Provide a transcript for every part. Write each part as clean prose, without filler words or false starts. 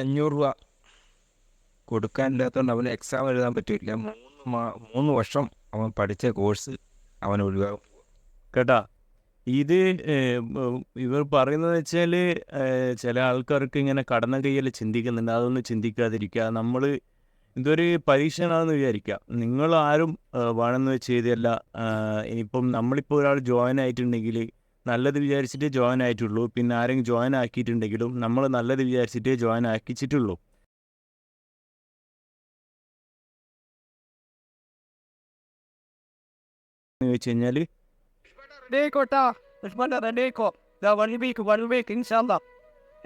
500 രൂപ കൊടുക്കാനില്ലാത്തതുകൊണ്ട് അവന് എക്സാം എഴുതാൻ പറ്റില്ല. 3 വർഷം അവൻ പഠിച്ച കോഴ്സ് അവൻ ഒഴിവാകും. കേട്ടാ. ഇത് ഇവർ പറയുന്നത് വെച്ചാൽ ചില ആൾക്കാർക്ക് ഇങ്ങനെ കടന്ന കയ്യിൽ ചിന്തിക്കുന്നുണ്ട്. അതൊന്നും ചിന്തിക്കാതിരിക്കുക. നമ്മൾ ഇതൊരു പരീക്ഷണമാണെന്ന് വിചാരിക്കുക. നിങ്ങൾ ആരും വേണമെന്ന് വെച്ച് ചെയ്തല്ല. ഇനിയിപ്പം നമ്മളിപ്പോൾ ഒരാൾ ജോയിൻ ആയിട്ടുണ്ടെങ്കിൽ നല്ലത് വിചാരിച്ചിട്ടേ ജോയിൻ ആയിട്ടുള്ളൂ. പിന്നെ ആരെങ്കിലും ജോയിൻ ആക്കിയിട്ടുണ്ടെങ്കിലും നമ്മൾ നല്ലത് വിചാരിച്ചിട്ടേ ജോയിൻ ആക്കിച്ചിട്ടുള്ളൂ. എന്ന് വെച്ച് കഴിഞ്ഞാൽ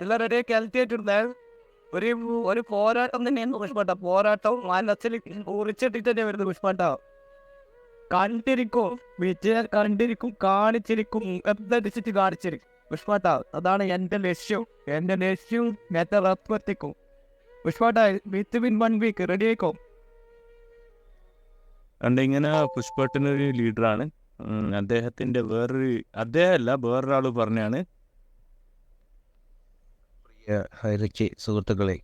എല്ലാം റെഡിയാക്കി എത്തിയിട്ടുണ്ട്. ഒരു പോരാട്ടം തന്നെയാണ് പുഷ്പട്ട. പോരാട്ടം മനസ്സിൽ ഉറിച്ചിട്ടിട്ട് തന്നെ വരുന്നത് പുഷ്പട്ട. കണ്ടിരിക്കും, വിജയം കണ്ടിരിക്കും, കാണിച്ചിരിക്കും, എന്തടിച്ചിട്ട് കാണിച്ചിരിക്കും പുഷ്പട്ട. അതാണ് എൻ്റെ ലക്ഷ്യം. എൻ്റെ ലക്ഷ്യം എത്തിക്കും പുഷ്പട്ട. വിത്തിൻ 1 വീക്ക് റെഡി ആയിക്കോ. കണ്ട് ഇങ്ങനെ പുഷ്പട്ടനൊരു ലീഡറാണ്. അദ്ദേഹത്തിൻ്റെ അദ്ദേഹമല്ല വേറൊരാൾ പറഞ്ഞാണ്. പ്രിയ ഹൈറിക്ക് സുഹൃത്തുക്കളെ,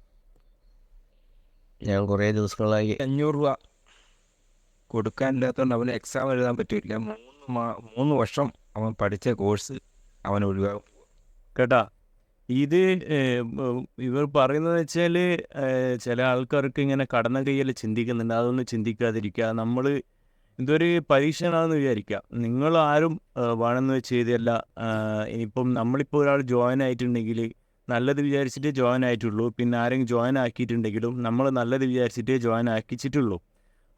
ഞാൻ കുറേ ദിവസങ്ങളായി 500 രൂപ കൊടുക്കാനില്ലാത്തതുകൊണ്ട് അവന് എക്സാം എഴുതാൻ പറ്റില്ല. 3 വർഷം അവൻ പഠിച്ച കോഴ്സ് അവൻ ഒഴിവാകും. കേട്ടാ. ഇത് ഇവർ പറയുന്നത് വെച്ചാൽ ചില ആൾക്കാർക്ക് ഇങ്ങനെ കടന്ന കയ്യിൽ ചിന്തിക്കുന്നുണ്ട്. അതൊന്നും ചിന്തിക്കാതിരിക്കുക. നമ്മൾ ഇതൊരു പരീക്ഷണമാണെന്ന് വിചാരിക്കുക. നിങ്ങൾ ആരും വേണമെന്ന് വെച്ച് ചെയ്തല്ല. ഇനിയിപ്പം നമ്മളിപ്പോൾ ഒരാൾ ജോയിൻ ആയിട്ടുണ്ടെങ്കിൽ നല്ലത് വിചാരിച്ചിട്ടേ ജോയിൻ ആയിട്ടുള്ളൂ. പിന്നെ ആരെങ്കിലും ജോയിൻ ആക്കിയിട്ടുണ്ടെങ്കിലും നമ്മൾ നല്ലത് വിചാരിച്ചിട്ടേ ജോയിൻ ആക്കിച്ചിട്ടുള്ളൂ.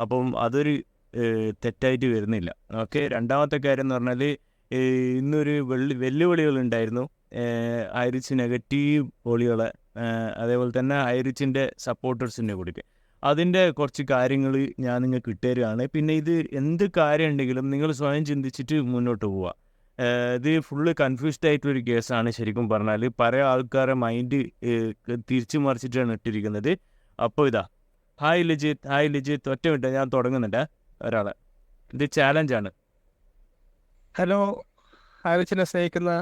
അപ്പം അതൊരു തെറ്റായിട്ട് വരുന്നില്ല. ഓക്കെ. രണ്ടാമത്തെ കാര്യം എന്ന് പറഞ്ഞാൽ ഇന്നൊരു വെല്ലുവിളികളുണ്ടായിരുന്നു. ഐറിച്ച് നെഗറ്റീവ് വോളികളെ, അതേപോലെ തന്നെ ഐറിച്ചിൻ്റെ സപ്പോർട്ടേഴ്സിൻ്റെ കൂടിയിട്ട് അതിൻ്റെ കുറച്ച് കാര്യങ്ങൾ ഞാൻ നിങ്ങൾക്ക് ഇട്ടുതരികയാണ്. പിന്നെ ഇത് എന്ത് കാര്യം ഉണ്ടെങ്കിലും നിങ്ങൾ സ്വയം ചിന്തിച്ചിട്ട് മുന്നോട്ട് പോവുക. ഇത് ഫുള്ള് കൺഫ്യൂസ്ഡ് ആയിട്ടൊരു കേസാണ് ശരിക്കും പറഞ്ഞാൽ. പല ആൾക്കാരെ മൈൻഡ് തിരിച്ചു മറിച്ചിട്ടാണ് ഇട്ടിരിക്കുന്നത്. അപ്പോൾ ഇതാ, ഹായ് ലിജിത്ത് ഒറ്റ മിനിറ്റ് ഞാൻ തുടങ്ങുന്നുണ്ട് ഒരാളെ. ഇത് ചാലഞ്ചാണ്. ഹലോ, ആവശ്യനെ സ്നേഹിക്കുന്ന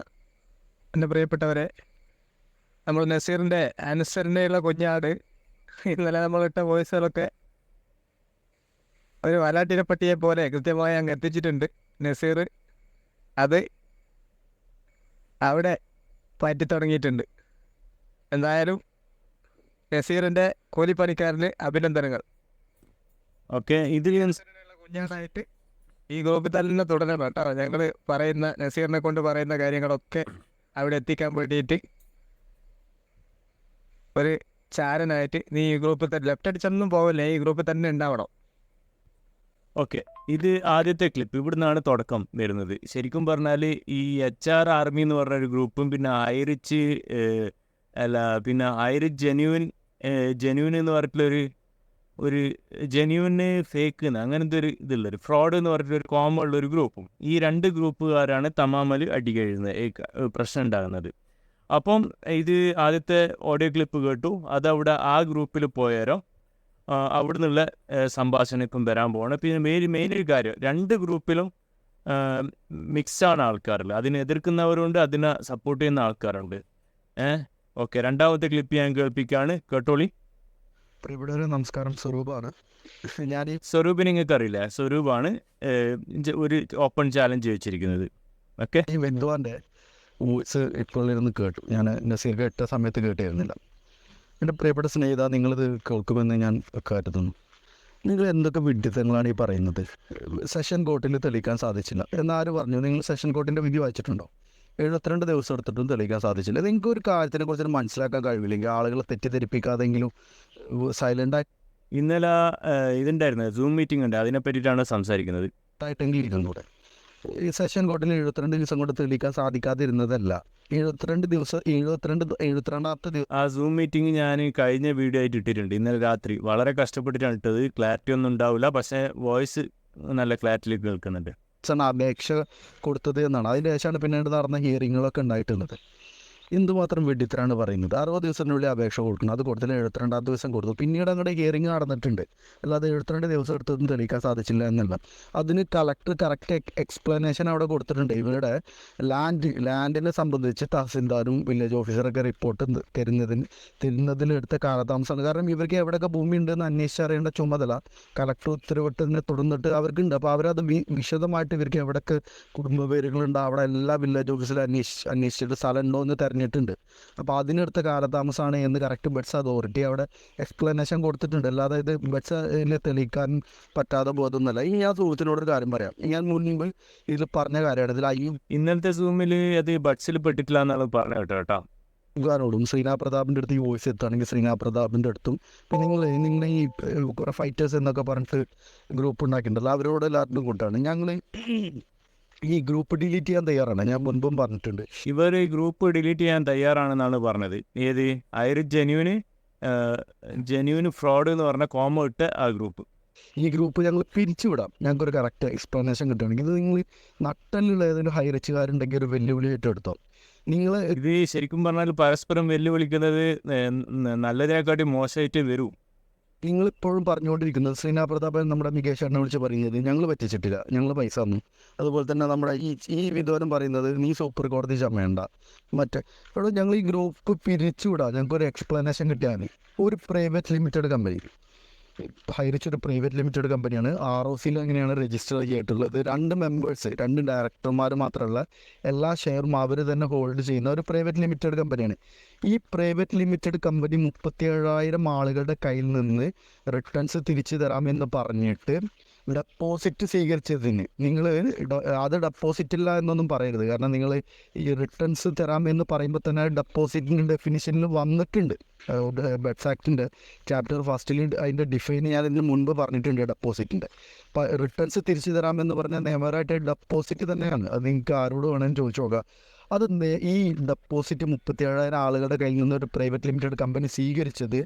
എൻ്റെ പ്രിയപ്പെട്ടവരെ, നമ്മൾ നസീറിൻ്റെ ആൻസറിൻ്റെയുള്ള കുഞ്ഞാട് ഇന്നലെ നമ്മളിട്ട വോയിസുകളൊക്കെ ഒരു വലാട്ടിനെ പട്ടിയെ പോലെ കൃത്യമായി അങ്ങ് എത്തിച്ചിട്ടുണ്ട് നസീർ. അത് അവിടെ പറ്റി തുടങ്ങിയിട്ടുണ്ട്. എന്തായാലും നസീറിൻ്റെ കൂലിപ്പണിക്കാരന് അഭിനന്ദനങ്ങൾ. ഓക്കെ. ഇത് കുഞ്ഞാടായിട്ട് ഈ ഗ്രൂപ്പിൽ തന്നെ തുടരണം കേട്ടോ. ഞങ്ങൾ പറയുന്ന നസീറിനെ കൊണ്ട് പറയുന്ന കാര്യങ്ങളൊക്കെ അവിടെ എത്തിക്കാൻ വേണ്ടിയിട്ട് ഒരു ചാരനായിട്ട് നീ ഈ ഗ്രൂപ്പിൽ തന്നെ ലെഫ്റ്റ് അടിച്ചൊന്നും പോവില്ലേ, ഈ ഗ്രൂപ്പിൽ തന്നെ ഉണ്ടാവണം. ഓക്കെ. ഇത് ആദ്യത്തെ ക്ലിപ്പ്. ഇവിടുന്നാണ് തുടക്കം വരുന്നത്. ശരിക്കും പറഞ്ഞാൽ ഈ HR ആർമി എന്ന് പറഞ്ഞൊരു ഗ്രൂപ്പും പിന്നെ ഐറിച്ച് പിന്നെ ഐറിച്ച് ജെന്യൂൻ എന്ന് പറഞ്ഞിട്ടുള്ളൊരു ജെന്യൂന് ഫേക്ക് അങ്ങനത്തെ ഒരു ഇതുള്ളൊരു ഫ്രോഡ് എന്ന് പറഞ്ഞിട്ടൊരു കോമൺ ഉള്ളൊരു ഗ്രൂപ്പും. ഈ 2 ഗ്രൂപ്പുകാരാണ് തമാമൽ അടിക്കഴിയുന്നത്, പ്രശ്നം ഉണ്ടാകുന്നത്. അപ്പം ഇത് ആദ്യത്തെ ഓഡിയോ ക്ലിപ്പ് കേട്ടു. അതവിടെ ആ ഗ്രൂപ്പിൽ പോയാരോ അവിടെ നിന്നുള്ള സംഭാഷണം ഇപ്പം വരാൻ പോകണം. പിന്നെ മെയിൻ ഒരു കാര്യം, 2 ഗ്രൂപ്പിലും മിക്സാണ് ആൾക്കാരുള്ളത്. അതിനെ എതിർക്കുന്നവരുണ്ട്, അതിനെ സപ്പോർട്ട് ചെയ്യുന്ന ആൾക്കാരുണ്ട്. ഓക്കെ. രണ്ടാമത്തെ ക്ലിപ്പ് ഞാൻ കേൾപ്പിക്കുകയാണ്, കേട്ടോളി. ഇവിടെ ഒരു നമസ്കാരം, സ്വരൂപാണ് ഞാൻ. സ്വരൂപിനെ നിങ്ങൾക്ക് അറിയില്ല. സ്വരൂപാണ് ഒരു ഓപ്പൺ ചാലഞ്ച് വെച്ചിരിക്കുന്നത്. ഓക്കെ. ഈ വെന്തുവാൻ്റെ വോയിസ് ഇപ്പോൾ ഇരുന്ന് കേട്ടു. ഞാൻ നസീർ കേട്ട സമയത്ത് കേട്ടിരുന്നില്ല. എൻ്റെ പ്രിയപ്പെട്ട സ്നേഹിത, നിങ്ങളിത് കേൾക്കുമെന്ന് ഞാൻ കരുതുന്നു. നിങ്ങൾ എന്തൊക്കെ വിഡ്ഢിത്തങ്ങളാണ് ഈ പറയുന്നത്? സെഷൻ കോർട്ടിൽ തെളിയിക്കാൻ സാധിച്ചില്ല എന്നാര് പറഞ്ഞു? നിങ്ങൾ സെഷൻ കോർട്ടിൻ്റെ വിധി വായിച്ചിട്ടുണ്ടോ? 72 ദിവസം എടുത്തിട്ടും തെളിയിക്കാൻ സാധിച്ചില്ല. നിങ്ങൾക്ക് ഒരു കാര്യത്തിനെ കുറിച്ച് മനസ്സിലാക്കാൻ കഴിവില്ലെങ്കിൽ ആളുകളെ തെറ്റിദ്ധരിപ്പിക്കാതെങ്കിലും സൈലൻ്റായി ഇന്നലെ ഇതുണ്ടായിരുന്നു, സൂം മീറ്റിംഗ് ഉണ്ട്, അതിനെ പറ്റിയിട്ടാണ് സംസാരിക്കുന്നത്. ആയിട്ടെങ്കിലും ഇരുന്നൂടെ? ഈ സെഷൻ കോർട്ടിൽ 72 ദിവസം കൊണ്ട് തെളിയിക്കാൻ സാധിക്കാതിരുന്നതല്ല, 72ാമത്തെ ദിവസം. ആ സൂം മീറ്റിംഗ് ഞാൻ കഴിഞ്ഞ വീഡിയോ ആയിട്ട് ഇട്ടിട്ടുണ്ട് ഇന്നലെ രാത്രി. വളരെ കഷ്ടപ്പെട്ടിട്ടാണ് ഇട്ടത്. ക്ലാരിറ്റി ഒന്നും ഉണ്ടാവില്ല, പക്ഷേ വോയിസ് നല്ല ക്ലാരിറ്റിയിൽ കേൾക്കുന്നുണ്ട്. അപേക്ഷ കൊടുത്തത് എന്നാണ്. അതിന് ശേഷമാണ് പിന്നീട് നടന്ന ഹിയറിങ്ങുകളൊക്കെ ഉണ്ടായിട്ടുള്ളത്. എന്തുമാത്രം വെഡിത്തരാണ് പറയുന്നത്. 60 ദിവസത്തിനുള്ളിൽ അപേക്ഷ കൊടുക്കണം, അത് കൊടുത്തില്ല 72 ദിവസം കൊടുത്തു. പിന്നീട് അങ്ങോട്ട് ഹിയറിംഗ് നടന്നിട്ടുണ്ട്, അല്ലാതെ 72 ദിവസം എടുത്തൊന്നും തെളിയിക്കാൻ സാധിച്ചില്ല എന്നല്ല. അതിന് കളക്ടർ കറക്റ്റ് എക്സ്പ്ലനേഷൻ അവിടെ കൊടുത്തിട്ടുണ്ട്. ഇവരുടെ ലാൻഡിനെ സംബന്ധിച്ച് തഹസിൽദാരും വില്ലേജ് ഓഫീസറൊക്കെ റിപ്പോർട്ട് തരുന്നതിലെടുത്ത കാലതാമസമാണ്. കാരണം ഇവർക്ക് എവിടെയൊക്കെ ഭൂമി ഉണ്ടെന്ന് അന്വേഷിച്ചറിയേണ്ട ചുമതല കളക്ടർ ഉത്തരവിട്ടതിനെ തുടർന്നിട്ട് അവർക്കുണ്ട്. അപ്പോൾ അവരത് വിശദമായിട്ട് ഇവർക്ക് എവിടെയൊക്കെ കുടുംബ പേരുകളുണ്ട് അവിടെ എല്ലാ വില്ലേജ് ഓഫീസിലും അന്വേഷിച്ചിട്ട് സ്ഥലം ഉണ്ടോ എന്ന് തിരഞ്ഞിട്ടുണ്ട്. അപ്പോൾ അതിനെടുത്ത കാലതാമസമാണ് എന്ന് കറക്റ്റ് ബഡ്സ് അതോറിറ്റി അവിടെ എക്സ്പ്ലനേഷൻ കൊടുത്തിട്ടുണ്ട്. അല്ലാതെ ഇത് ബഡ്സിനെ തെളിയിക്കാൻ പറ്റാതെ ബോധമൊന്നുമല്ല. ഇനി ഞാൻ സുഹൃത്തിനോടൊരു കാര്യം പറയാം. ഞാൻ മുൻപ് ഇതിൽ പറഞ്ഞ കാര്യമാണ്. ഇതിൽ ഇന്നലത്തെ സൂമിൽ അത് ബഡ്സിൽ പെട്ടിട്ടില്ല എന്നാണ് പറഞ്ഞത് കേട്ടോ. ോടും ശ്രീനാഥ് പ്രതാപിൻ്റെ അടുത്ത് ഈ വോയിസ് എത്തുകയാണെങ്കിൽ ശ്രീനാഥ് പ്രതാപിൻ്റെ അടുത്തും പിന്നെ നിങ്ങൾ ഈ കുറേ ഫൈറ്റേഴ്സ് എന്നൊക്കെ പറഞ്ഞിട്ട് ഗ്രൂപ്പ് ഉണ്ടാക്കിയിട്ടുണ്ടല്ലോ, അവരോട് എല്ലാവരും കൂട്ടാണ് ഞങ്ങൾ ഈ ഗ്രൂപ്പ് ഡിലീറ്റ് ചെയ്യാൻ തയ്യാറാണ്. ഞാൻ മുൻപും പറഞ്ഞിട്ടുണ്ട്. ഇവർ ഗ്രൂപ്പ് ഡിലീറ്റ് ചെയ്യാൻ തയ്യാറാണെന്നാണ് പറഞ്ഞത്. ഏത് ജെന്യൂന് ഫ്രോഡ് എന്ന് പറഞ്ഞ കോമ ഇട്ട ആ ഗ്രൂപ്പ്. ഈ ഗ്രൂപ്പ് ഞങ്ങൾ പിരിച്ചുവിടാം, ഞങ്ങൾക്കൊരു കറക്റ്റ് എക്സ്പ്ലനേഷൻ കിട്ടുകയാണെങ്കിൽ. ഇത് നിങ്ങൾ നട്ടലുള്ള ഏതെങ്കിലും ഹൈറിച്ചുകാരുണ്ടെങ്കിൽ ഒരു വെല്ലുവിളി ഏറ്റെടുത്തോ. നിങ്ങൾ ഇത് ശരിക്കും പറഞ്ഞാൽ പരസ്പരം വെല്ലുവിളിക്കുന്നത് നല്ലതിനെക്കാട്ടി മോശമായിട്ട് വരും. നിങ്ങളിപ്പോഴും പറഞ്ഞുകൊണ്ടിരിക്കുന്നത് ശ്രീനാഥ് പ്രതാപൻ നമ്മുടെ മികേഷ് ചേട്ടനെ വിളിച്ച് പറയുന്നത് ഞങ്ങൾ പറ്റിച്ചിട്ടില്ല, ഞങ്ങൾ പൈസ തന്നു. അതുപോലെ തന്നെ നമ്മുടെ ഈ വിദ്വാനം പറയുന്നത് നീ സൂപ്പർ കോടതി ചമയണ്ട. ഇവിടെ ഞങ്ങൾ ഈ ഗ്രൂപ്പ് പിരിച്ചുവിടാം, ഞങ്ങൾക്കൊരു എക്സ്പ്ലനേഷൻ കിട്ടിയാൽ. ഒരു പ്രൈവറ്റ് ലിമിറ്റഡ് കമ്പനി, ഹൈറിച്ച് ഒരു പ്രൈവറ്റ് ലിമിറ്റഡ് കമ്പനിയാണ്. ROCയിൽ എങ്ങനെയാണ് രജിസ്റ്റർ ചെയ്തിട്ടുള്ളത്. 2 മെമ്പേഴ്സ്, 2 ഡയറക്ടർമാർ മാത്രമല്ല എല്ലാ ഷെയറും അവർ തന്നെ ഹോൾഡ് ചെയ്യുന്ന ഒരു പ്രൈവറ്റ് ലിമിറ്റഡ് കമ്പനിയാണ്. ഈ പ്രൈവറ്റ് ലിമിറ്റഡ് കമ്പനി 37,000 ആളുകളുടെ കയ്യിൽ നിന്ന് റിട്ടേൺസ് തിരിച്ചു തരാമെന്ന് പറഞ്ഞിട്ട് ഡെപ്പോസിറ്റ് സ്വീകരിച്ചതിന് നിങ്ങൾ അത് ഡെപ്പോസിറ്റില്ല എന്നൊന്നും പറയരുത്. കാരണം നിങ്ങൾ ഈ റിട്ടേൺസ് തരാമെന്ന് പറയുമ്പോൾ തന്നെ ഡെപ്പോസിറ്റിൻ്റെ ഡെഫിനിഷനിൽ വന്നിട്ടുണ്ട്. ബഡ്സ് ആക്ടിൻ്റെ ചാപ്റ്റർ 1 അതിൻ്റെ ഡിഫൈൻ ഞാൻ ഇതിന് മുൻപ് പറഞ്ഞിട്ടുണ്ട്. ഡെപ്പോസിറ്റിൻ്റെ റിട്ടേൺസ് തിരിച്ചു തരാമെന്ന് പറഞ്ഞാൽ നിയമപരമായിട്ട് ഡെപ്പോസിറ്റ് തന്നെയാണ്. അത് നിങ്ങൾക്ക് ആരോട് വേണമെങ്കിലും ചോദിച്ചു നോക്കാം. അത് ഈ ഡെപ്പോസിറ്റ് 37,000 ആളുകളുടെ കയ്യിൽ നിന്ന് ഒരു പ്രൈവറ്റ് ലിമിറ്റഡ് കമ്പനി സ്വീകരിച്ചത്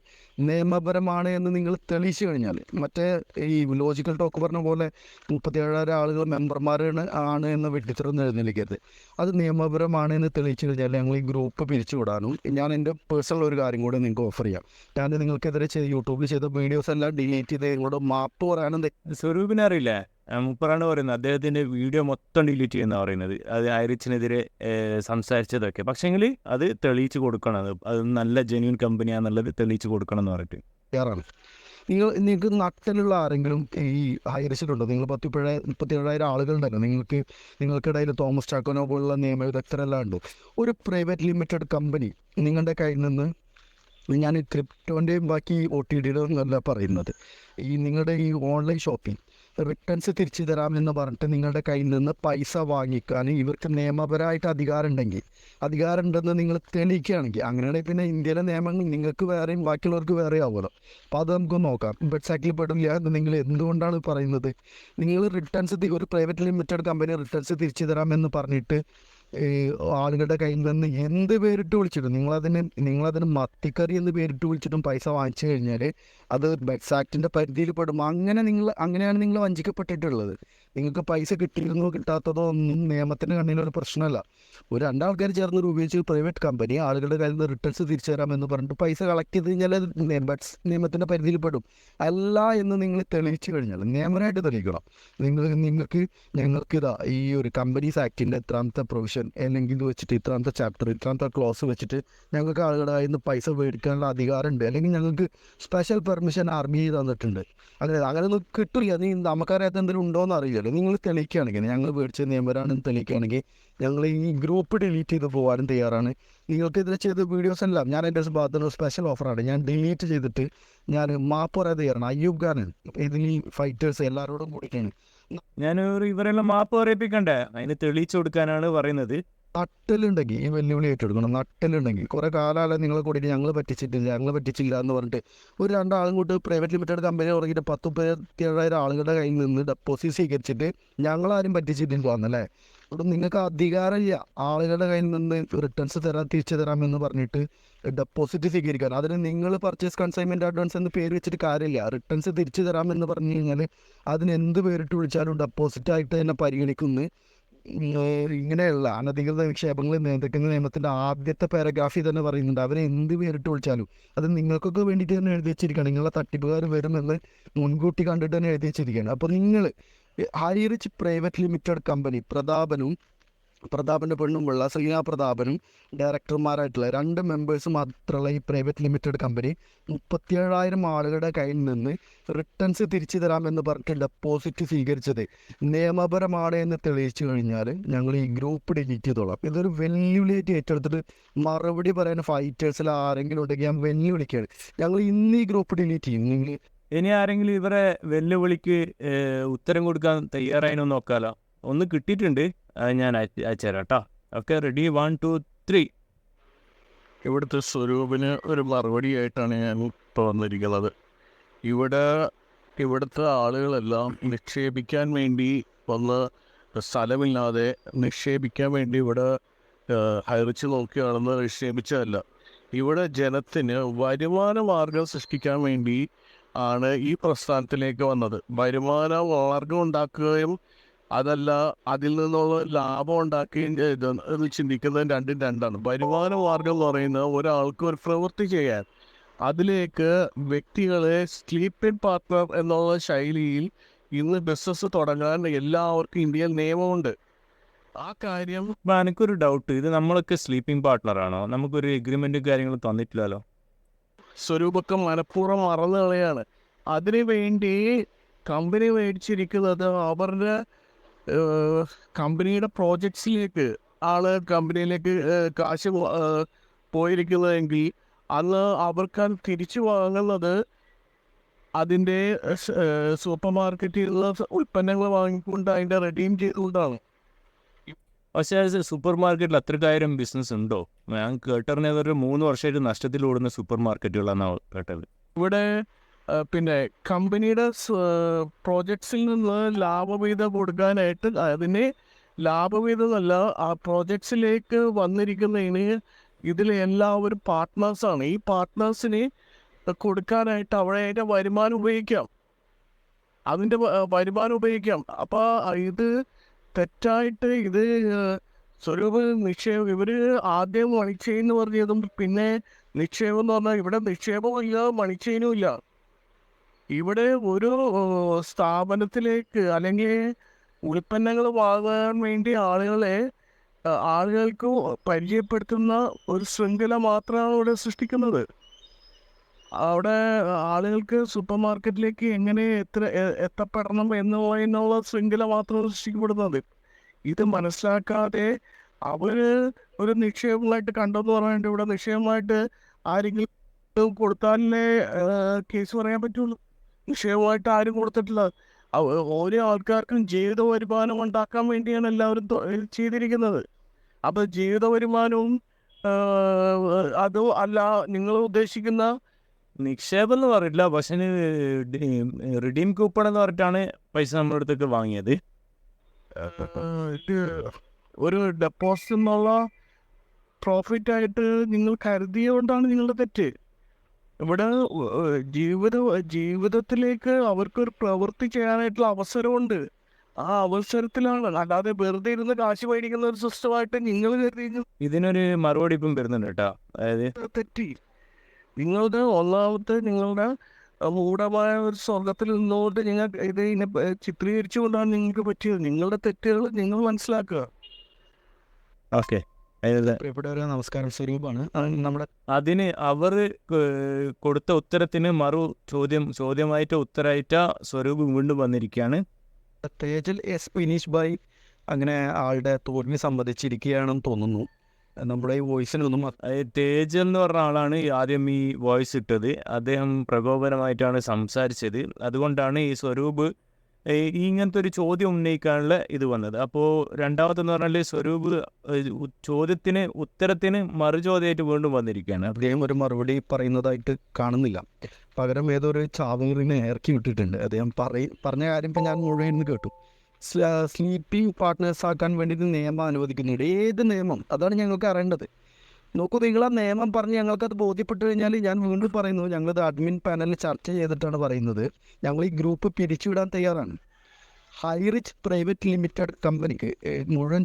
നിയമപരമാണ് എന്ന് നിങ്ങൾ തെളിയിച്ചു കഴിഞ്ഞാൽ, മറ്റേ ഈ ലോജിക്കൽ ടോക്ക് പറഞ്ഞ പോലെ 37,000 ആളുകൾ മെമ്പർമാരാണ് എന്ന് വെട്ടിത്തറൊന്നും എഴുന്നേൽക്കരുത്. അത് നിയമപരമാണ് എന്ന് തെളിയിച്ചു കഴിഞ്ഞാൽ ഞങ്ങൾ ഈ ഗ്രൂപ്പ് പിരിച്ചുവിടാനും ഞാൻ എൻ്റെ പേഴ്സണൽ ഒരു കാര്യം കൂടെ നിങ്ങൾക്ക് ഓഫർ ചെയ്യാം. ഞാൻ നിങ്ങൾക്കെതിരെ യൂട്യൂബിൽ ചെയ്ത വീഡിയോസ് എല്ലാം ഡിലീറ്റ് ചെയ്ത് നിങ്ങളോട് മാപ്പ് പറയാനും. സ്വരൂപിനറിയില്ലേ, മുപ്പറാണ് പറയുന്നത് അദ്ദേഹത്തിൻ്റെ വീഡിയോ മൊത്തം ഡിലീറ്റ് ചെയ്യുന്ന പറയുന്നത്. അത് ഹൈറിച്ചിനെതിരെ സംസാരിച്ചതൊക്കെ. പക്ഷേങ്കിൽ അത് തെളിയിച്ച് കൊടുക്കണം, അത് നല്ല ജെന്യൂൻ കമ്പനിയാണെന്നുള്ളത് തെളിയിച്ച് കൊടുക്കണം എന്ന് പറഞ്ഞിട്ട് തയ്യാറാണ്. നിങ്ങൾക്ക് നട്ടലുള്ള ആരെങ്കിലും ഈ ഹൈറിച്ചിട്ടുണ്ടോ? നിങ്ങൾ 37,000 ആളുകളുണ്ടല്ലോ, നിങ്ങൾക്കിടയിൽ തോമസ് ചാക്കോനോ പോലുള്ള നിയമവിദഗ്ധരെല്ലാം ഉണ്ട്. ഒരു പ്രൈവറ്റ് ലിമിറ്റഡ് കമ്പനി നിങ്ങളുടെ കയ്യിൽ നിന്ന്, ഞാൻ ക്രിപ്റ്റോൻ്റെയും ബാക്കി OTDയുടെ ഒന്നല്ല പറയുന്നത്, ഈ നിങ്ങളുടെ ഈ ഓൺലൈൻ ഷോപ്പിംഗ് റിട്ടേൺസ് തിരിച്ചു തരാമെന്ന് പറഞ്ഞിട്ട് നിങ്ങളുടെ കയ്യിൽ നിന്ന് പൈസ വാങ്ങിക്കാൻ ഇവർക്ക് നിയമപരമായിട്ട് അധികാരം ഉണ്ടെന്ന് നിങ്ങൾ തെളിയിക്കുകയാണെങ്കിൽ, അങ്ങനെയാണെങ്കിൽ പിന്നെ ഇന്ത്യയിലെ നിയമങ്ങൾ നിങ്ങൾക്ക് വേറെയും ബാക്കിയുള്ളവർക്ക് വേറെ ആവുമല്ലോ. അപ്പോൾ അത് നമുക്ക് നോക്കാം. ബഡ്സ് ആക്ടിൽ പെടില്ല എന്ന് നിങ്ങൾ എന്തുകൊണ്ടാണ് പറയുന്നത്? നിങ്ങൾ റിട്ടേൺസ്, ഒരു പ്രൈവറ്റ് ലിമിറ്റഡ് കമ്പനി റിട്ടേൺസ് തിരിച്ചു തരാമെന്ന് പറഞ്ഞിട്ട് ആളുകളുടെ കയ്യിൽ നിന്ന് എന്ത് പേരിട്ട് വിളിച്ചിട്ടും നിങ്ങളതിന് മത്തിക്കറി എന്ന് പേരിട്ട് വിളിച്ചിട്ടും പൈസ വാങ്ങിച്ചു കഴിഞ്ഞാൽ അത് ബഡ്സ് ആക്ടിൻ്റെ പരിധിയിൽ പെടും. അങ്ങനെയാണ് നിങ്ങൾ വഞ്ചിക്കപ്പെട്ടിട്ടുള്ളത്. നിങ്ങൾക്ക് പൈസ കിട്ടിയിരുന്നോ കിട്ടാത്തതോ ഒന്നും നിയമത്തിൻ്റെ കണ്ണിലൊരു പ്രശ്നമല്ല. ഒരു 2 ആൾക്കാർ ചേർന്ന് ഉപയോഗിച്ച് പ്രൈവറ്റ് കമ്പനി ആളുകളുടെ കയ്യിൽ നിന്ന് റിട്ടേൺസ് തിരിച്ചു തരാമെന്ന് പറഞ്ഞിട്ട് പൈസ കളക്ട് ചെയ്ത് കഴിഞ്ഞാൽ അത് ബഡ്സ് നിയമത്തിൻ്റെ പരിധിയിൽ പെടും. അല്ല എന്ന് നിങ്ങൾ തെളിയിച്ചു കഴിഞ്ഞാൽ, നിയമപരമായിട്ട് തെളിയിക്കണം. ഞങ്ങൾക്കിതാ ഈ ഒരു കമ്പനീസ് ആക്ടിൻ്റെ എത്രാമത്തെ പ്രൊവിഷൻ അല്ലെങ്കിൽ ഇത് വെച്ചിട്ട് ഇത്രാമത്തെ ചാപ്റ്റർ ഇത്രാമത്തെ ക്ലോസ് വെച്ചിട്ട് ഞങ്ങൾക്ക് ആളുകളുടെ കയ്യിൽ നിന്ന് പൈസ മേടിക്കാനുള്ള അധികാരമുണ്ട്, അല്ലെങ്കിൽ ഞങ്ങൾക്ക് സ്പെഷ്യൽ പെർമിഷൻ ആർമി തന്നിട്ടുണ്ട്. അങ്ങനെയൊന്നും കിട്ടില്ല. നമുക്കറിയാത്ത എന്തെങ്കിലും ഉണ്ടോയെന്ന് അറിയില്ലല്ലോ. നിങ്ങൾ തെളിയിക്കുകയാണെങ്കിൽ, ഞങ്ങൾ മേടിച്ച നിയമപരമാണെന്ന് തെളിയിക്കുകയാണെങ്കിൽ ഞങ്ങൾ ഈ ഗ്രൂപ്പ് ഡിലീറ്റ് ചെയ്ത് പോകാനും തയ്യാറാണ്. നിങ്ങൾക്കെതിരെ ചെയ്ത വീഡിയോസ് എല്ലാം ഞാൻ എൻ്റെ ഭാഗത്തുനിന്ന് സ്പെഷ്യൽ ഓഫറാണ്, ഞാൻ ഡിലീറ്റ് ചെയ്തിട്ട് ഞാൻ മാപ്പ് പറയാൻ തയ്യാറാണ്. അയ്യൂബ് ഖാൻ ഇതിൽ ഈ ഫൈറ്റേഴ്സ് എല്ലാവരോടും കൂടിയിട്ടാണ് ഇവരെല്ലാം മാപ്പ് പറയിപ്പിക്കണ്ടേ, അതിന് തെളിയിച്ചു കൊടുക്കാനാണ് പറയുന്നത്. നട്ടലുണ്ടെങ്കിൽ ഈ വെല്ലുവിളി ഏറ്റെടുക്കണം. നട്ടലുണ്ടെങ്കിൽ കുറേ കാലം നിങ്ങളെ കൂടിയിട്ട് ഞങ്ങൾ പറ്റിച്ചില്ല എന്ന് പറഞ്ഞിട്ട് ഒരു 2 ആളും കൂട്ട് പ്രൈവറ്റ് ലിമിറ്റഡ് കമ്പനി തുടങ്ങിയിട്ട് 37,000 ആളുകളുടെ കയ്യിൽ നിന്ന് ഡെപ്പോസിറ്റ് സ്വീകരിച്ചിട്ട് ഞങ്ങളാരും പറ്റിച്ചിട്ടില്ല വന്നല്ലേ. ഇവിടെ നിങ്ങൾക്ക് അധികാരമില്ല ആളുകളുടെ കയ്യിൽ നിന്ന് റിട്ടേൺസ് തിരിച്ചു തരാമെന്ന് പറഞ്ഞിട്ട് ഡെപ്പോസിറ്റ് സ്വീകരിക്കാൻ. അതിന് നിങ്ങൾ പർച്ചേസ് കൺസൈൻമെൻറ്റ് അഡ്വാൻസ് എന്ന് പേര് വെച്ചിട്ട് കാര്യമില്ല. റിട്ടേൺസ് തിരിച്ചു തരാമെന്ന് പറഞ്ഞു കഴിഞ്ഞാൽ അതിന് എന്ത് പേരിട്ട് വിളിച്ചാലും ഡെപ്പോസിറ്റായിട്ട് തന്നെ പരിഗണിക്കുന്നു. ഇങ്ങനെയുള്ള അനധികൃത നിക്ഷേപങ്ങൾ നിയന്ത്രിക്കുന്ന നിയമത്തിൻ്റെ ആദ്യത്തെ പാരഗ്രാഫിൽ തന്നെ പറയുന്നുണ്ട്, അവരെ എന്ത് പേരിട്ട് വിളിച്ചാലും അത് നിങ്ങൾക്കൊക്കെ വേണ്ടിയിട്ട് തന്നെ എഴുതി വെച്ചിരിക്കുകയാണ്. നിങ്ങളെ തട്ടിപ്പുകാർ വരുമെന്ന് മുൻകൂട്ടി കണ്ടിട്ട് തന്നെ എഴുതി വെച്ചിരിക്കുകയാണ്. അപ്പോൾ നിങ്ങൾ ഹൈറിച്ച് പ്രൈവറ്റ് ലിമിറ്റഡ് കമ്പനി പ്രതാപൻ്റെ പെണ്ണുമുള്ള ശ്രീനാ പ്രതാപനും ഡയറക്ടർമാരായിട്ടുള്ള 2 മെമ്പേഴ്സ് മാത്രമുള്ള ഈ പ്രൈവറ്റ് ലിമിറ്റഡ് കമ്പനി 37,000 ആളുകളുടെ കയ്യിൽ നിന്ന് റിട്ടേൺസ് തിരിച്ചു തരാമെന്ന് പറഞ്ഞിട്ട് ഡെപ്പോസിറ്റ് സ്വീകരിച്ചത് നിയമപരമാണ് എന്ന് തെളിയിച്ചു കഴിഞ്ഞാൽ ഞങ്ങൾ ഈ ഗ്രൂപ്പ് ഡിലീറ്റ് ചെയ്തോളാം. ഇതൊരു വെല്ലുവിളിയായിട്ട് ഏറ്റെടുത്തിട്ട് മറുപടി പറയാൻ ഫൈറ്റേഴ്സിൽ ആരെങ്കിലും ഉണ്ടെങ്കിൽ ഞാൻ വെല്ലുവിളിക്കുകയാണ്. ഞങ്ങൾ ഇന്ന് ഈ ഗ്രൂപ്പ് ഡിലീറ്റ് ചെയ്യും. നിങ്ങൾ ഇനി ആരെങ്കിലും ഇവരെ വെല്ലുവിളിക്ക് ഉത്തരം കൊടുക്കാൻ തയ്യാറായിനോ നോക്കാലോ. ഒന്ന് കിട്ടിയിട്ടുണ്ട്, അത് ഞാൻ അയച്ചുതരാം കേട്ടോ. Okay, ready, 1 2 3. ഇവിടുത്തെ സ്വരൂപിന് ഒരു മറുപടിയായിട്ടാണ് ഞാൻ ഇപ്പോൾ വന്നിരിക്കുന്നത്. ഇവിടുത്തെ ആളുകളെല്ലാം നിക്ഷേപിക്കാൻ വേണ്ടി വന്ന് സ്ഥലമില്ലാതെ നിക്ഷേപിക്കാൻ വേണ്ടി ഇവിടെ ഹൈറിച്ച് നോക്കിയാണെന്ന് നിക്ഷേപിച്ചതല്ല. ഇവിടെ ജനത്തിന് വരുമാന മാർഗം സൃഷ്ടിക്കാൻ വേണ്ടി ആണ് ഈ പ്രസ്ഥാനത്തിലേക്ക് വന്നത്. വരുമാന മാർഗം ഉണ്ടാക്കുകയും അതല്ല അതിൽ നിന്നുള്ള ലാഭം ഉണ്ടാക്കുകയും ഇത് ചിന്തിക്കുന്നത് രണ്ടും രണ്ടാണ്. വരുമാന മാർഗം എന്ന് പറയുന്നത് ഒരാൾക്ക് ഒരു പ്രവൃത്തി ചെയ്യാൻ, അതിലേക്ക് വ്യക്തികളെ സ്ലീപ്പിംഗ് പാർട്ട്ണർ എന്നുള്ള ശൈലിയിൽ ഇന്ന് ബിസിനസ് തുടങ്ങാൻ എല്ലാവർക്കും ഇന്ത്യയിൽ നിയമമുണ്ട്. ആ കാര്യം അപ്പം എനിക്കൊരു ഡൗട്ട്, ഇത് നമ്മളൊക്കെ സ്ലീപ്പിംഗ് പാർട്ട്ണറാണോ? നമുക്കൊരു എഗ്രിമെൻറ്റും കാര്യങ്ങളും തന്നിട്ടില്ലല്ലോ. സ്വരൂപൊക്കെ മനഃപൂർവ്വം മറന്നു കളയാണ്. അതിനു വേണ്ടി കമ്പനി മേടിച്ചിരിക്കുന്നത് അവരുടെ കമ്പനിയുടെ പ്രോജക്ട്സിലേക്ക് കമ്പനിയിലേക്ക് കാശ് പോയിരിക്കുന്നതെങ്കിൽ അന്ന് അവർക്ക് തിരിച്ചു വാങ്ങുന്നത് അതിൻ്റെ സൂപ്പർ മാർക്കറ്റിൽ നിന്ന് ഉൽപ്പന്നങ്ങൾ വാങ്ങിക്കൊണ്ട് അതിൻ്റെ റെഡീം ചെയ്തുകൊണ്ടാണ്. പക്ഷേ സൂപ്പർ മാർക്കറ്റിൽ അത്രക്കായിരം ബിസിനസ് ഉണ്ടോ? ഞാൻ കേട്ടറിഞ്ഞത് ഒരു 3 വർഷമായിട്ട് നഷ്ടത്തിൽ ഓടുന്ന സൂപ്പർ മാർക്കറ്റുകളാണ് കേട്ടത്. ഇവിടെ പിന്നെ കമ്പനിയുടെ പ്രോജക്ട്സിൽ നിന്ന് ലാഭവിഹിതം കൊടുക്കാനായിട്ട് അതിന് ലാഭവിഹിതമല്ല, ആ പ്രോജക്ട്സിലേക്ക് വന്നിരിക്കുന്നതിന് ഇതിലെല്ലാവരും പാർട്ട്നേഴ്സാണ്. ഈ പാർട്ട്നേഴ്സിന് കൊടുക്കാനായിട്ട് അവിടെ അതിൻ്റെ വരുമാനം ഉപയോഗിക്കാം, അപ്പോൾ ഇത് തെറ്റായിട്ട് ഇത് സ്വരൂപ നിക്ഷേപം ഇവർ ആദ്യം മണിച്ചെയിൻ എന്ന് പറഞ്ഞതും പിന്നെ നിക്ഷേപം എന്ന് പറഞ്ഞാൽ ഇവിടെ നിക്ഷേപവും ഇല്ല മണിച്ചെയിനും ഇല്ല. ഇവിടെ ഒരു സ്ഥാപനത്തിലേക്ക് അല്ലെങ്കിൽ ഉൽപ്പന്നങ്ങൾ വാങ്ങാൻ വേണ്ടി ആളുകൾക്ക് പരിചയപ്പെടുത്തുന്ന ഒരു ശൃംഖല മാത്രമാണ് ഇവിടെ സൃഷ്ടിക്കുന്നത്. അവിടെ ആളുകൾക്ക് സൂപ്പർ മാർക്കറ്റിലേക്ക് എങ്ങനെ എത്തപ്പെടണം എന്നുള്ള ശൃംഖല മാത്രമാണ് സൃഷ്ടിക്കപ്പെടുന്നത്. ഇത് മനസ്സിലാക്കാതെ അവർ ഒരു നിക്ഷേപമായിട്ട് കണ്ടെന്ന് പറഞ്ഞിട്ട് ഇവിടെ നിക്ഷേപമായിട്ട് ആരെങ്കിലും കൊടുത്താലേ കേസ് പറയാൻ പറ്റുള്ളൂ. നിക്ഷേപമായിട്ട് ആരും കൊടുത്തിട്ടില്ല. ഓരോ ആൾക്കാർക്കും ജീവിത വരുമാനം ഉണ്ടാക്കാൻ വേണ്ടിയാണ് എല്ലാവരും ചെയ്തിരിക്കുന്നത്. അപ്പോൾ ജീവിത വരുമാനവും അതും അല്ല നിങ്ങൾ ഉദ്ദേശിക്കുന്ന നിക്ഷേപം എന്ന് പറയില്ല, പക്ഷേ റിഡീം കൂപ്പൺ എന്ന് പറഞ്ഞിട്ടാണ് പൈസ നമ്മുടെ അടുത്തേക്ക് വാങ്ങിയത്. ഇത് ഒരു ഡെപ്പോസിറ്റ് എന്നുള്ള പ്രോഫിറ്റായിട്ട് നിങ്ങൾ കരുതിയതുകൊണ്ടാണ് നിങ്ങളുടെ തെറ്റ്. ഇവിടെ ജീവിതത്തിലേക്ക് അവർക്കൊരു പ്രവൃത്തി ചെയ്യാനായിട്ടുള്ള അവസരമുണ്ട്. ആ അവസരത്തിലാണ്, അല്ലാതെ വെറുതെ ഇരുന്ന് കാശ് മേടിക്കുന്ന ഒരു സിസ്റ്റമായിട്ട് നിങ്ങൾ കരുതി. ഇതിനൊരു മറുപടി ഇപ്പം വരുന്നുണ്ട് കേട്ടോ. അതായത് തെറ്റി നിങ്ങളുടെ നിങ്ങളുടെ മൂഢമായ ഒരു സ്വർഗത്തിൽ നിന്നുകൊണ്ട് നിങ്ങൾ ഇതിനെ ചിത്രീകരിച്ചുകൊണ്ടാണ് നിങ്ങൾക്ക് പറ്റിയത്. നിങ്ങളുടെ തെറ്റുകൾ നിങ്ങൾ മനസ്സിലാക്കുക. ഓക്കെ, പ്രിയപ്പെട്ടവരെ നമസ്കാരം, സ്വരൂപാണ് നമ്മുടെ. അതിന് അവർ കൊടുത്ത ഉത്തരത്തിന് ചോദ്യമായിട്ട് ഉത്തരമായിട്ട് സ്വരൂപ് വീണ്ടും വന്നിരിക്കുകയാണ്. തേജൽ എസ് ഫിനിഷ് ബൈ അങ്ങനെ ആളുടെ തോൽവി സമ്മതിച്ചിരിക്കുകയാണെന്ന് തോന്നുന്നു. നമ്മുടെ ഈ വോയിസിനൊന്നും തേജൽ എന്ന് പറഞ്ഞ ആളാണ് ആദ്യം ഈ വോയിസ് ഇട്ടത്. അദ്ദേഹം പ്രകോപനമായിട്ടാണ് സംസാരിച്ചത്. അതുകൊണ്ടാണ് ഈ സ്വരൂപ് ഇങ്ങനത്തെ ഒരു ചോദ്യം ഉന്നയിക്കാനുള്ള ഇത് വന്നത്. അപ്പോൾ രണ്ടാമതെന്ന് പറഞ്ഞാൽ സ്വരൂപ് ഉത്തരത്തിന് മറുചോദ്യമായിട്ട് വീണ്ടും വന്നിരിക്കുകയാണ്. അദ്ദേഹം ഒരു മറുപടി പറയുന്നതായിട്ട് കാണുന്നില്ല. പകരം ഏതൊരു ചാവേറിനെ ഇറക്കി വിട്ടിട്ടുണ്ട്. അദ്ദേഹം പറഞ്ഞ കാര്യം ഇപ്പം ഞാൻ മുഴുവൻ കേട്ടു. സ്ലീപ്പിംഗ് പാർട്ട്നേഴ്സ് ആക്കാൻ വേണ്ടിയിട്ട് നിയമം അനുവദിക്കുന്നുണ്ട്. ഏത് നിയമം? അതാണ് ഞങ്ങൾക്ക് അറിയേണ്ടത്. നോക്കൂ, നിങ്ങൾ ആ നിയമം പറഞ്ഞ് ഞങ്ങൾക്കത് ബോധ്യപ്പെട്ട് കഴിഞ്ഞാൽ ഞാൻ വീണ്ടും പറയുന്നു, ഞങ്ങളിത് അഡ്മിൻ പാനലിൽ ചർച്ച ചെയ്തിട്ടാണ് പറയുന്നത്. ഞങ്ങൾ ഈ ഗ്രൂപ്പ് പിരിച്ചുവിടാൻ തയ്യാറാണ്. ഹൈറിച്ച് പ്രൈവറ്റ് ലിമിറ്റഡ് കമ്പനിക്ക് മുഴുവൻ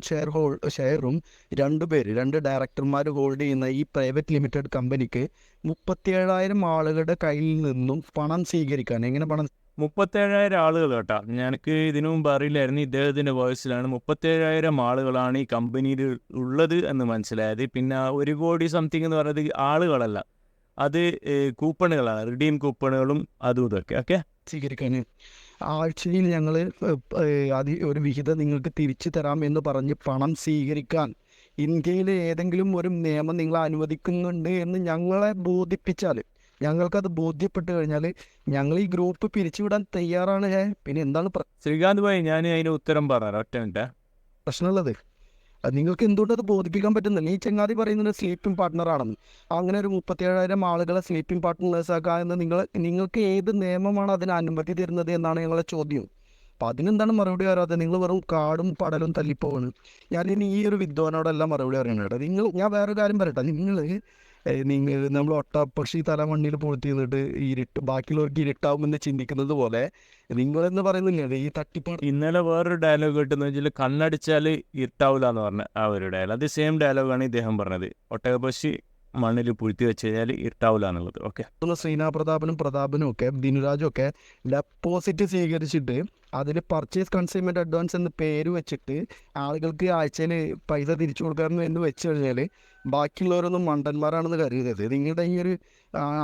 ഷെയറും രണ്ട് ഡയറക്ടർമാർ ഹോൾഡ് ചെയ്യുന്ന ഈ പ്രൈവറ്റ് ലിമിറ്റഡ് കമ്പനിക്ക് 37,000 ആളുകളുടെ കയ്യിൽ നിന്നും പണം സ്വീകരിക്കാൻ എങ്ങനെ പണം 37,000 ആളുകൾ കേട്ടോ. എനിക്ക് ഇതിനു മുമ്പ് അറിയില്ലായിരുന്നു. ഇദ്ദേഹത്തിൻ്റെ വോയിസിലാണ് 37,000 ആളുകളാണ് ഈ കമ്പനിയിൽ ഉള്ളത് എന്ന് മനസ്സിലായത്. പിന്നെ 1 കോടി സംതിങ് എന്ന് പറയുന്നത് ആളുകളല്ല, അത് കൂപ്പണുകളാണ്, റിഡീം കൂപ്പണുകളും അതും ഇതൊക്കെ. ഓക്കെ, സ്വീകരിക്കാൻ ആഴ്ചയിൽ ഞങ്ങൾ ഒരു വിഹിതം നിങ്ങൾക്ക് തിരിച്ചു തരാം എന്ന് പറഞ്ഞ് പണം സ്വീകരിക്കാൻ ഇന്ത്യയിലെ ഏതെങ്കിലും ഒരു നിയമം നിങ്ങളെ അനുവദിക്കുന്നുണ്ട് എന്ന് ഞങ്ങളെ ബോധിപ്പിച്ചാൽ, ഞങ്ങൾക്കത് ബോധ്യപ്പെട്ട് കഴിഞ്ഞാൽ ഞങ്ങൾ ഈ ഗ്രൂപ്പ് പിരിച്ചുവിടാൻ തയ്യാറാണ്. പിന്നെ എന്താണ് ശ്രീകാന്ത് ഭായി, ഞാൻ അതിന് ഉത്തരം പറഞ്ഞുതരാം, ഒറ്റ മിനിറ്റ്. പ്രശ്നമുള്ളത്? അത് നിങ്ങൾക്ക് എന്തുകൊണ്ടത് ബോധിപ്പിക്കാൻ പറ്റുന്നില്ല? ഈ ചങ്ങാതി പറയുന്നത് സ്ലീപ്പിംഗ് പാർട്ട്ണറാണെന്ന്. അങ്ങനെ ഒരു 37,000 ആളുകളെ സ്ലീപ്പിംഗ് പാർട്ട്നേഴ്സ് ആക്കുക എന്ന് നിങ്ങൾക്ക് ഏത് നിയമമാണ് അതിന് അനുമതി തരുന്നത് എന്നാണ് ഞങ്ങളുടെ ചോദ്യം. അപ്പോൾ അതിനെന്താണ് മറുപടി പറയാതെ? നിങ്ങൾ വെറും കാടും പടലും തല്ലിപ്പോവാണ്. ഞാനിനി ഈ ഒരു വിദ്വാനോടെല്ലാം മറുപടി പറയണം കേട്ടോ. ഞാൻ വേറൊരു കാര്യം പറയട്ടെ. നമ്മൾ ഒട്ടപ്പക്ഷി തല മണ്ണിൽ പൊഴുത്തി നിന്നിട്ട് ബാക്കിയുള്ളവർക്ക് ഇരുട്ടാവുമെന്ന് ചിന്തിക്കുന്നത് പോലെ നിങ്ങളെന്ന് പറയുന്നില്ലേ ഈ തട്ടിപ്പാട്. ഇന്നലെ വേറൊരു ഡയലോഗ് കിട്ടുന്ന വെച്ചാൽ കണ്ണടിച്ചാൽ ഇരുട്ടാവില്ല എന്ന് പറഞ്ഞ ആ ഒരു ഡയലോഗ്, അത് സെയിം ഡയലോഗാണ് ഇദ്ദേഹം പറഞ്ഞത്. ഒട്ടകപ്പക്ഷി മണ്ണിൽ പുഴുത്തി വെച്ച് കഴിഞ്ഞാൽ ഇരുട്ടാവില്ല എന്നുള്ളത്. ഓക്കെ, പ്രതാപനും ഒക്കെ ദിനുരാജും ഒക്കെ ഡെപ്പോസിറ്റ് സ്വീകരിച്ചിട്ട് അതിൽ പർച്ചേസ് കൺസൈൻമെൻറ്റ് അഡ്വാൻസ് എന്ന് പേര് വെച്ചിട്ട് ആളുകൾക്ക് ആഴ്ചയിൽ പൈസ തിരിച്ചു കൊടുക്കാമെന്ന് എന്ന് വെച്ച് കഴിഞ്ഞാൽ ബാക്കിയുള്ളവരൊന്നും മണ്ടന്മാരാണെന്ന് കരുതരുത്. നിങ്ങളുടെ ഈ ഒരു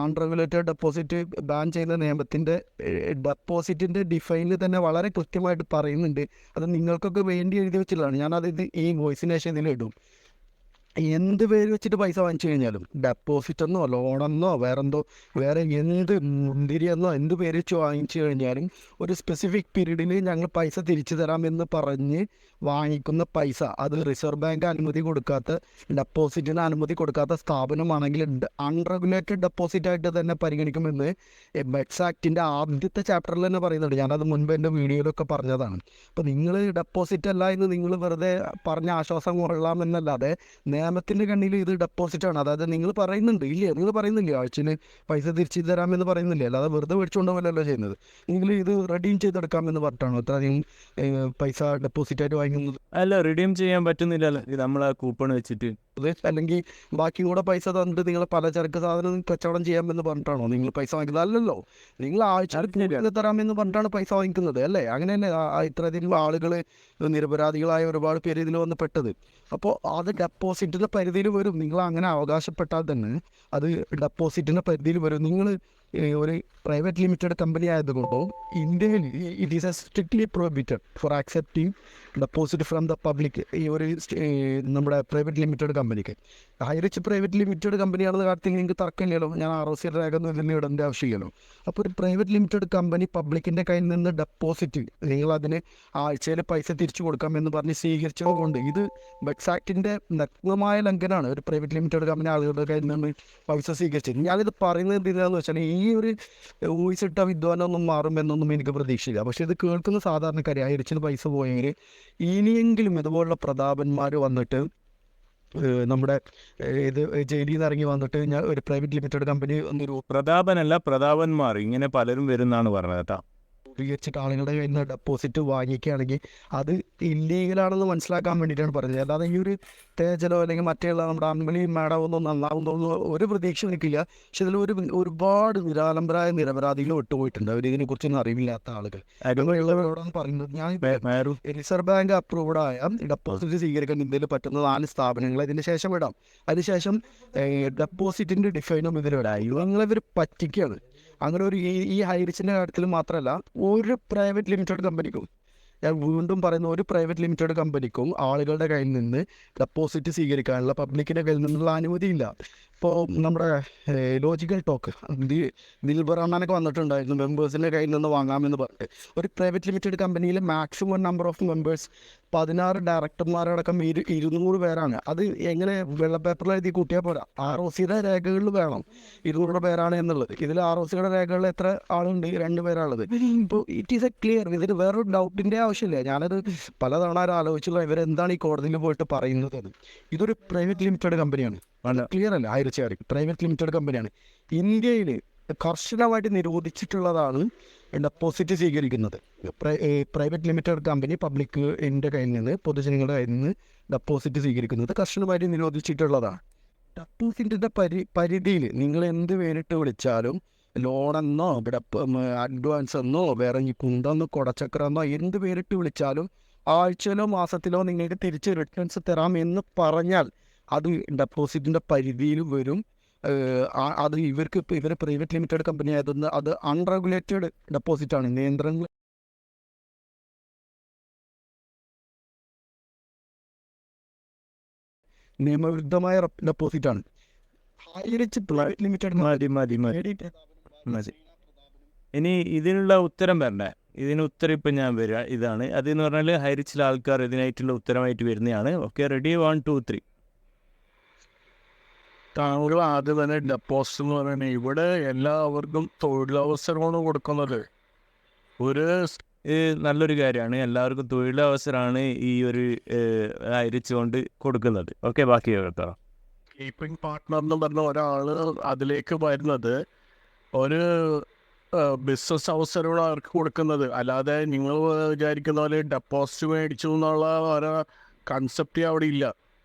അൺറെഗുലേറ്റഡ് ഡെപ്പോസിറ്റ് ബാൻ ചെയ്യുന്ന നിയമത്തിൻ്റെ ഡെപ്പോസിറ്റിൻ്റെ ഡിഫൈനിൽ തന്നെ വളരെ കൃത്യമായിട്ട് പറയുന്നുണ്ട്. അത് നിങ്ങൾക്കൊക്കെ വേണ്ടി എഴുതി വെച്ചിട്ടുള്ളതാണ്. ഞാനത് ഈ വോയിസിന് ശേഷം ഇതിലിടും. എന്ത് പേര് വെച്ചിട്ട് പൈസ വാങ്ങിച്ചു കഴിഞ്ഞാലും ഡെപ്പോസിറ്റ് എന്നോ ലോണെന്നോ വേറെ എന്ത് മുന്തിരിയെന്നോ എന്ത് പേര് വെച്ച് വാങ്ങിച്ചു കഴിഞ്ഞാലും ഒരു സ്പെസിഫിക് പീരീഡിൽ ഞങ്ങൾ പൈസ തിരിച്ചു തരാമെന്ന് പറഞ്ഞ് വാങ്ങിക്കുന്ന പൈസ അത് റിസർവ് ബാങ്ക് അനുമതി കൊടുക്കാത്ത, ഡെപ്പോസിറ്റിന് അനുമതി കൊടുക്കാത്ത സ്ഥാപനമാണെങ്കിൽ അൺറെഗുലേറ്റഡ് ഡെപ്പോസിറ്റായിട്ട് തന്നെ പരിഗണിക്കുമെന്ന് ബെറ്റ്സ് ആക്ടിൻ്റെ ആദ്യത്തെ ചാപ്റ്ററിൽ തന്നെ പറയുന്നുണ്ട്. ഞാനത് മുൻപ് എൻ്റെ വീഡിയോയിലൊക്കെ പറഞ്ഞതാണ്. അപ്പോൾ നിങ്ങൾ ഡെപ്പോസിറ്റ് അല്ല എന്ന് നിങ്ങൾ വെറുതെ പറഞ്ഞ ആശ്വാസം കൊള്ളാമെന്നല്ലാതെ നിയമത്തിൻ്റെ കണ്ണിൽ ഇത് ഡെപ്പോസിറ്റാണ്. അതായത് നിങ്ങൾ പറയുന്നില്ലേ ആഴ്ചയിൽ പൈസ തിരിച്ചു തരാമെന്ന് പറയുന്നില്ലേ, അല്ലാതെ വെറുതെ മേടിച്ചുകൊണ്ടുപോലല്ലോ ചെയ്യുന്നത്. നിങ്ങൾ ഇത് റെഡീം ചെയ്തെടുക്കാമെന്ന് പറഞ്ഞിട്ടാണോ ഇത്രയധികം പൈസ ഡെപ്പോസിറ്റായിട്ട് വാങ്ങിക്കുന്നത്? അല്ല, റിഡീം ചെയ്യാൻ പറ്റുന്നില്ലല്ലോ ഇത് നമ്മൾ ആ കൂപ്പൺ വെച്ചിട്ട്. അല്ലെങ്കിൽ ബാക്കി കൂടെ പൈസ തന്നിട്ട് നിങ്ങൾ പലചരക്ക് സാധനം കച്ചവടം ചെയ്യാമെന്ന് പറഞ്ഞിട്ടാണോ നിങ്ങൾ പൈസ വാങ്ങിക്കുന്നത്? അല്ലല്ലോ, നിങ്ങൾ ആഴ്ച തരാമെന്ന് പറഞ്ഞിട്ടാണ് പൈസ വാങ്ങിക്കുന്നത് അല്ലേ? അങ്ങനെയല്ലേ ഇത്രയധികം ആളുകൾ, നിരപരാധികളായ ഒരുപാട് പേര് ഇതിൽ വന്ന് പെട്ടത്. അപ്പോൾ അത് ഡെപ്പോസിറ്റിൻ്റെ പരിധിയിൽ വരും. നിങ്ങൾ അങ്ങനെ അവകാശപ്പെട്ടാൽ തന്നെ അത് ഡെപ്പോസിറ്റിൻ്റെ പരിധിയിൽ വരും. നിങ്ങൾ ഒരു പ്രൈവറ്റ് ലിമിറ്റഡ് കമ്പനി ആയതുകൊണ്ടോ ഇന്ത്യയിൽ it is a strictly prohibited for accepting deposit from the public. ഈ ഒരു നമ്മുടെ പ്രൈവറ്റ് ലിമിറ്റഡ് കമ്പനിക്ക് ഹൈറിച്ച് പ്രൈവറ്റ് ലിമിറ്റഡ് കമ്പനിയാണെന്ന കാര്യത്തിൽ നിങ്ങൾക്ക് തർക്കമില്ലല്ലോ. ഞാൻ ROC രേഖ ഒന്നും ഇടേണ്ട ആവശ്യമില്ലല്ലോ. അപ്പോൾ ഒരു പ്രൈവറ്റ് ലിമിറ്റഡ് കമ്പനി പബ്ലിക്കിൻ്റെ കയ്യിൽ നിന്ന് ഡെപ്പോസിറ്റ് നിങ്ങളതിന് ആഴ്ചയിൽ പൈസ തിരിച്ചു കൊടുക്കാമെന്ന് പറഞ്ഞ് സ്വീകരിച്ചതുകൊണ്ട് ഇത് ബെറ്റ്സ് ആക്ടിൻ്റെ നഗ്നമായ ലംഘനമാണ്. ഒരു പ്രൈവറ്റ് ലിമിറ്റഡ് കമ്പനി ആളുകളുടെ കയ്യിൽ നിന്ന് പൈസ സ്വീകരിച്ചത്. ഞാനിത് പറയുന്നത് എന്തിനാന്ന് വെച്ചാൽ ഈ ഒരു വോയിസ് ഇട്ട വിദ്വാനൊന്നും മാറുമെന്നൊന്നും എനിക്ക് പ്രതീക്ഷയില്ല. പക്ഷേ ഇത് കേൾക്കുന്ന സാധാരണക്കാർ ഹൈറിച്ചിന് പൈസ പോയെങ്കിൽ ഇനിയെങ്കിലും ഇതുപോലുള്ള പ്രതാപന്മാർ വന്നിട്ട് നമ്മുടെ ഇത് ജയിലിൽ നിന്ന് ഇറങ്ങി വന്നിട്ട് ഞാൻ ഒരു പ്രൈവറ്റ് ലിമിറ്റഡ് കമ്പനി പ്രതാപനല്ല, പ്രതാപന്മാർ ഇങ്ങനെ പലരും വരുന്നാണ് പറഞ്ഞത് കേട്ടോ. രൂപീകരിച്ചിട്ട് ആളുകളുടെ കയ്യിൽ നിന്ന് ഡെപ്പോസിറ്റ് വാങ്ങിക്കുകയാണെങ്കിൽ അത് ഇല്ലീഗലാണെന്ന് മനസ്സിലാക്കാൻ വേണ്ടിയിട്ടാണ് പറഞ്ഞത്. അല്ലാതെ ഈ ഒരു തേജലോ അല്ലെങ്കിൽ മറ്റുള്ള നമ്മുടെ അമ്പലി മേടമൊന്നും നന്നാവുന്നൊന്നും ഒരു പ്രതീക്ഷ എനിക്കില്ല. പക്ഷെ ഇതിൽ ഒരുപാട് നിരാലംബരായ നിരപരാധികൾ വിട്ടുപോയിട്ടുണ്ട്. അവർ ഇതിനെക്കുറിച്ചൊന്നും അറിവില്ലാത്ത ആളുകൾ. ഉള്ളവരോടാണ് പറയുന്നത്. ഞാൻ റിസർവ് ബാങ്ക് അപ്രൂവ്ഡായ ഡെപ്പോസിറ്റ് സ്വീകരിക്കാൻ ഇന്ത്യയിൽ പറ്റുന്ന 4 സ്ഥാപനങ്ങൾ ഇതിന് ശേഷം ഇടാം. അതിനുശേഷം ഡെപ്പോസിറ്റിൻ്റെ ഡിഫൈനും ഇതിലിടാം. ഇവർ പറ്റിക്കുകയാണ്. അങ്ങനെ ഈ ഹൈറിച്ചിൻ്റെ കാര്യത്തിൽ മാത്രമല്ല, ഒരു പ്രൈവറ്റ് ലിമിറ്റഡ് കമ്പനിക്കും, ഞാൻ വീണ്ടും പറയുന്ന ഒരു പ്രൈവറ്റ് ലിമിറ്റഡ് കമ്പനിക്കും ആളുകളുടെ കയ്യിൽ നിന്ന് ഡെപ്പോസിറ്റ് സ്വീകരിക്കാനുള്ള പബ്ലിക്കിൻ്റെ കയ്യിൽ നിന്നുള്ള അനുമതിയില്ല. ഇപ്പോൾ നമ്മുടെ ലോജിക്കൽ ടോക്ക് ദിൽബറാണൊക്കെ വന്നിട്ടുണ്ടായിരുന്നു മെമ്പേഴ്സിൻ്റെ കയ്യിൽ നിന്ന് വാങ്ങാമെന്ന് പറഞ്ഞിട്ട്. ഒരു പ്രൈവറ്റ് ലിമിറ്റഡ് കമ്പനിയിൽ മാക്സിമം നമ്പർ ഓഫ് മെമ്പേഴ്സ് 16 ഡയറക്ടർമാരടക്കം 200 പേരാണ്. അത് എങ്ങനെ വെള്ളപ്പേപ്പറിൽ എഴുതി കൂട്ടിയാൽ പോരാ, ROCയുടെ രേഖകളിൽ വേണം 200 പേരാണ് എന്നുള്ളത്. ഇതിൽ ROCയുടെ രേഖകളിൽ എത്ര ആളുണ്ട്? 2 പേരാണുള്ളത്. ഇപ്പോൾ ഇറ്റ് ഈസ് എ ക്ലിയർ. ഇതിന് വേറൊരു ഡൗട്ടിൻ്റെ ആവശ്യമില്ല. ഞാനത് പലതവണ ആലോചിച്ചുള്ള ഇവരെന്താണ് ഈ കോടതിയിൽ പോയിട്ട് പറയുന്നത്? ഇതൊരു പ്രൈവറ്റ് ലിമിറ്റഡ് കമ്പനിയാണ്. ക്ലിയർ അല്ല? ഹൈറിച്ച് പ്രൈവറ്റ് ലിമിറ്റഡ് കമ്പനിയാണ്. ഇന്ത്യയിൽ കർശനമായിട്ട് നിരോധിച്ചിട്ടുള്ളതാണ് ഡെപ്പോസിറ്റ് സ്വീകരിക്കുന്നത്. പ്രൈവറ്റ് ലിമിറ്റഡ് കമ്പനി പബ്ലിക്കിൻ്റെ കയ്യിൽ നിന്ന്, പൊതുജനങ്ങളുടെ കയ്യിൽ നിന്ന് ഡെപ്പോസിറ്റ് സ്വീകരിക്കുന്നത് കർശനമായിട്ട് നിരോധിച്ചിട്ടുള്ളതാണ്. ഡെപ്പോസിറ്റിൻ്റെ പരിധിയിൽ നിങ്ങൾ എന്ത് പേരിട്ട് വിളിച്ചാലും, ലോണെന്നോ അഡ്വാൻസ് എന്നോ വേറെ കുണ്ടെന്നോ കുടച്ചക്രമെന്നോ എന്ത് പേരിട്ട് വിളിച്ചാലും ആഴ്ചയിലോ മാസത്തിലോ നിങ്ങൾക്ക് തിരിച്ച് റിട്ടേൺസ് തരാം എന്ന് പറഞ്ഞാൽ അത് ഡെപ്പോസിറ്റിൻ്റെ പരിധിയിൽ വരും. അത് ഇവർ പ്രൈവറ്റ് ലിമിറ്റഡ് കമ്പനി ആയതുകൊണ്ട് അത് അൺറെഗുലേറ്റഡ് ഡെപ്പോസിറ്റാണ്, നിയന്ത്രണങ്ങൾ നിയമവിരുദ്ധമായ ഡെപ്പോസിറ്റാണ്. പ്രൈവറ്റ് ലിമിറ്റഡ് മതി. ഇനി ഇതിനുള്ള ഉത്തരം വരണ്ടേ? ഇതിന് ഉത്തരം ഇപ്പം ഞാൻ വരിക ഇതാണ്. അതെന്ന് പറഞ്ഞാൽ ഹൈറിച്ചിലെ ആൾക്കാർ ഇതിനായിട്ടുള്ള ഉത്തരമായിട്ട് വരുന്നതാണ്. Okay, ready? 1 2 3. താങ്കൾ ആദ്യം തന്നെ ഡെപ്പോസിറ്റ് എന്ന് പറയുന്നത് ഇവിടെ എല്ലാവർക്കും തൊഴിലവസരമാണ് കൊടുക്കുന്നത്. ഒരു നല്ലൊരു കാര്യമാണ്, എല്ലാവർക്കും തൊഴിലവസരമാണ് ഈ ഒരു ഹൈറിച്ച് കൊണ്ട് കൊടുക്കുന്നത്. ഓക്കെ, ബാക്കി കേട്ടോ. സ്ലീപ്പിംഗ് പാർട്ട്ണർ എന്ന് പറഞ്ഞ ഒരാൾ അതിലേക്ക് വരുന്നത് ഒരു ബിസിനസ് അവസരമാണ് അവർക്ക് കൊടുക്കുന്നത്. അല്ലാതെ നിങ്ങൾ വിചാരിക്കുന്ന പോലെ ഡെപ്പോസിറ്റ് മേടിച്ചു എന്നുള്ള ഒരു കൺസെപ്റ്റ് അവിടെ ഇല്ല.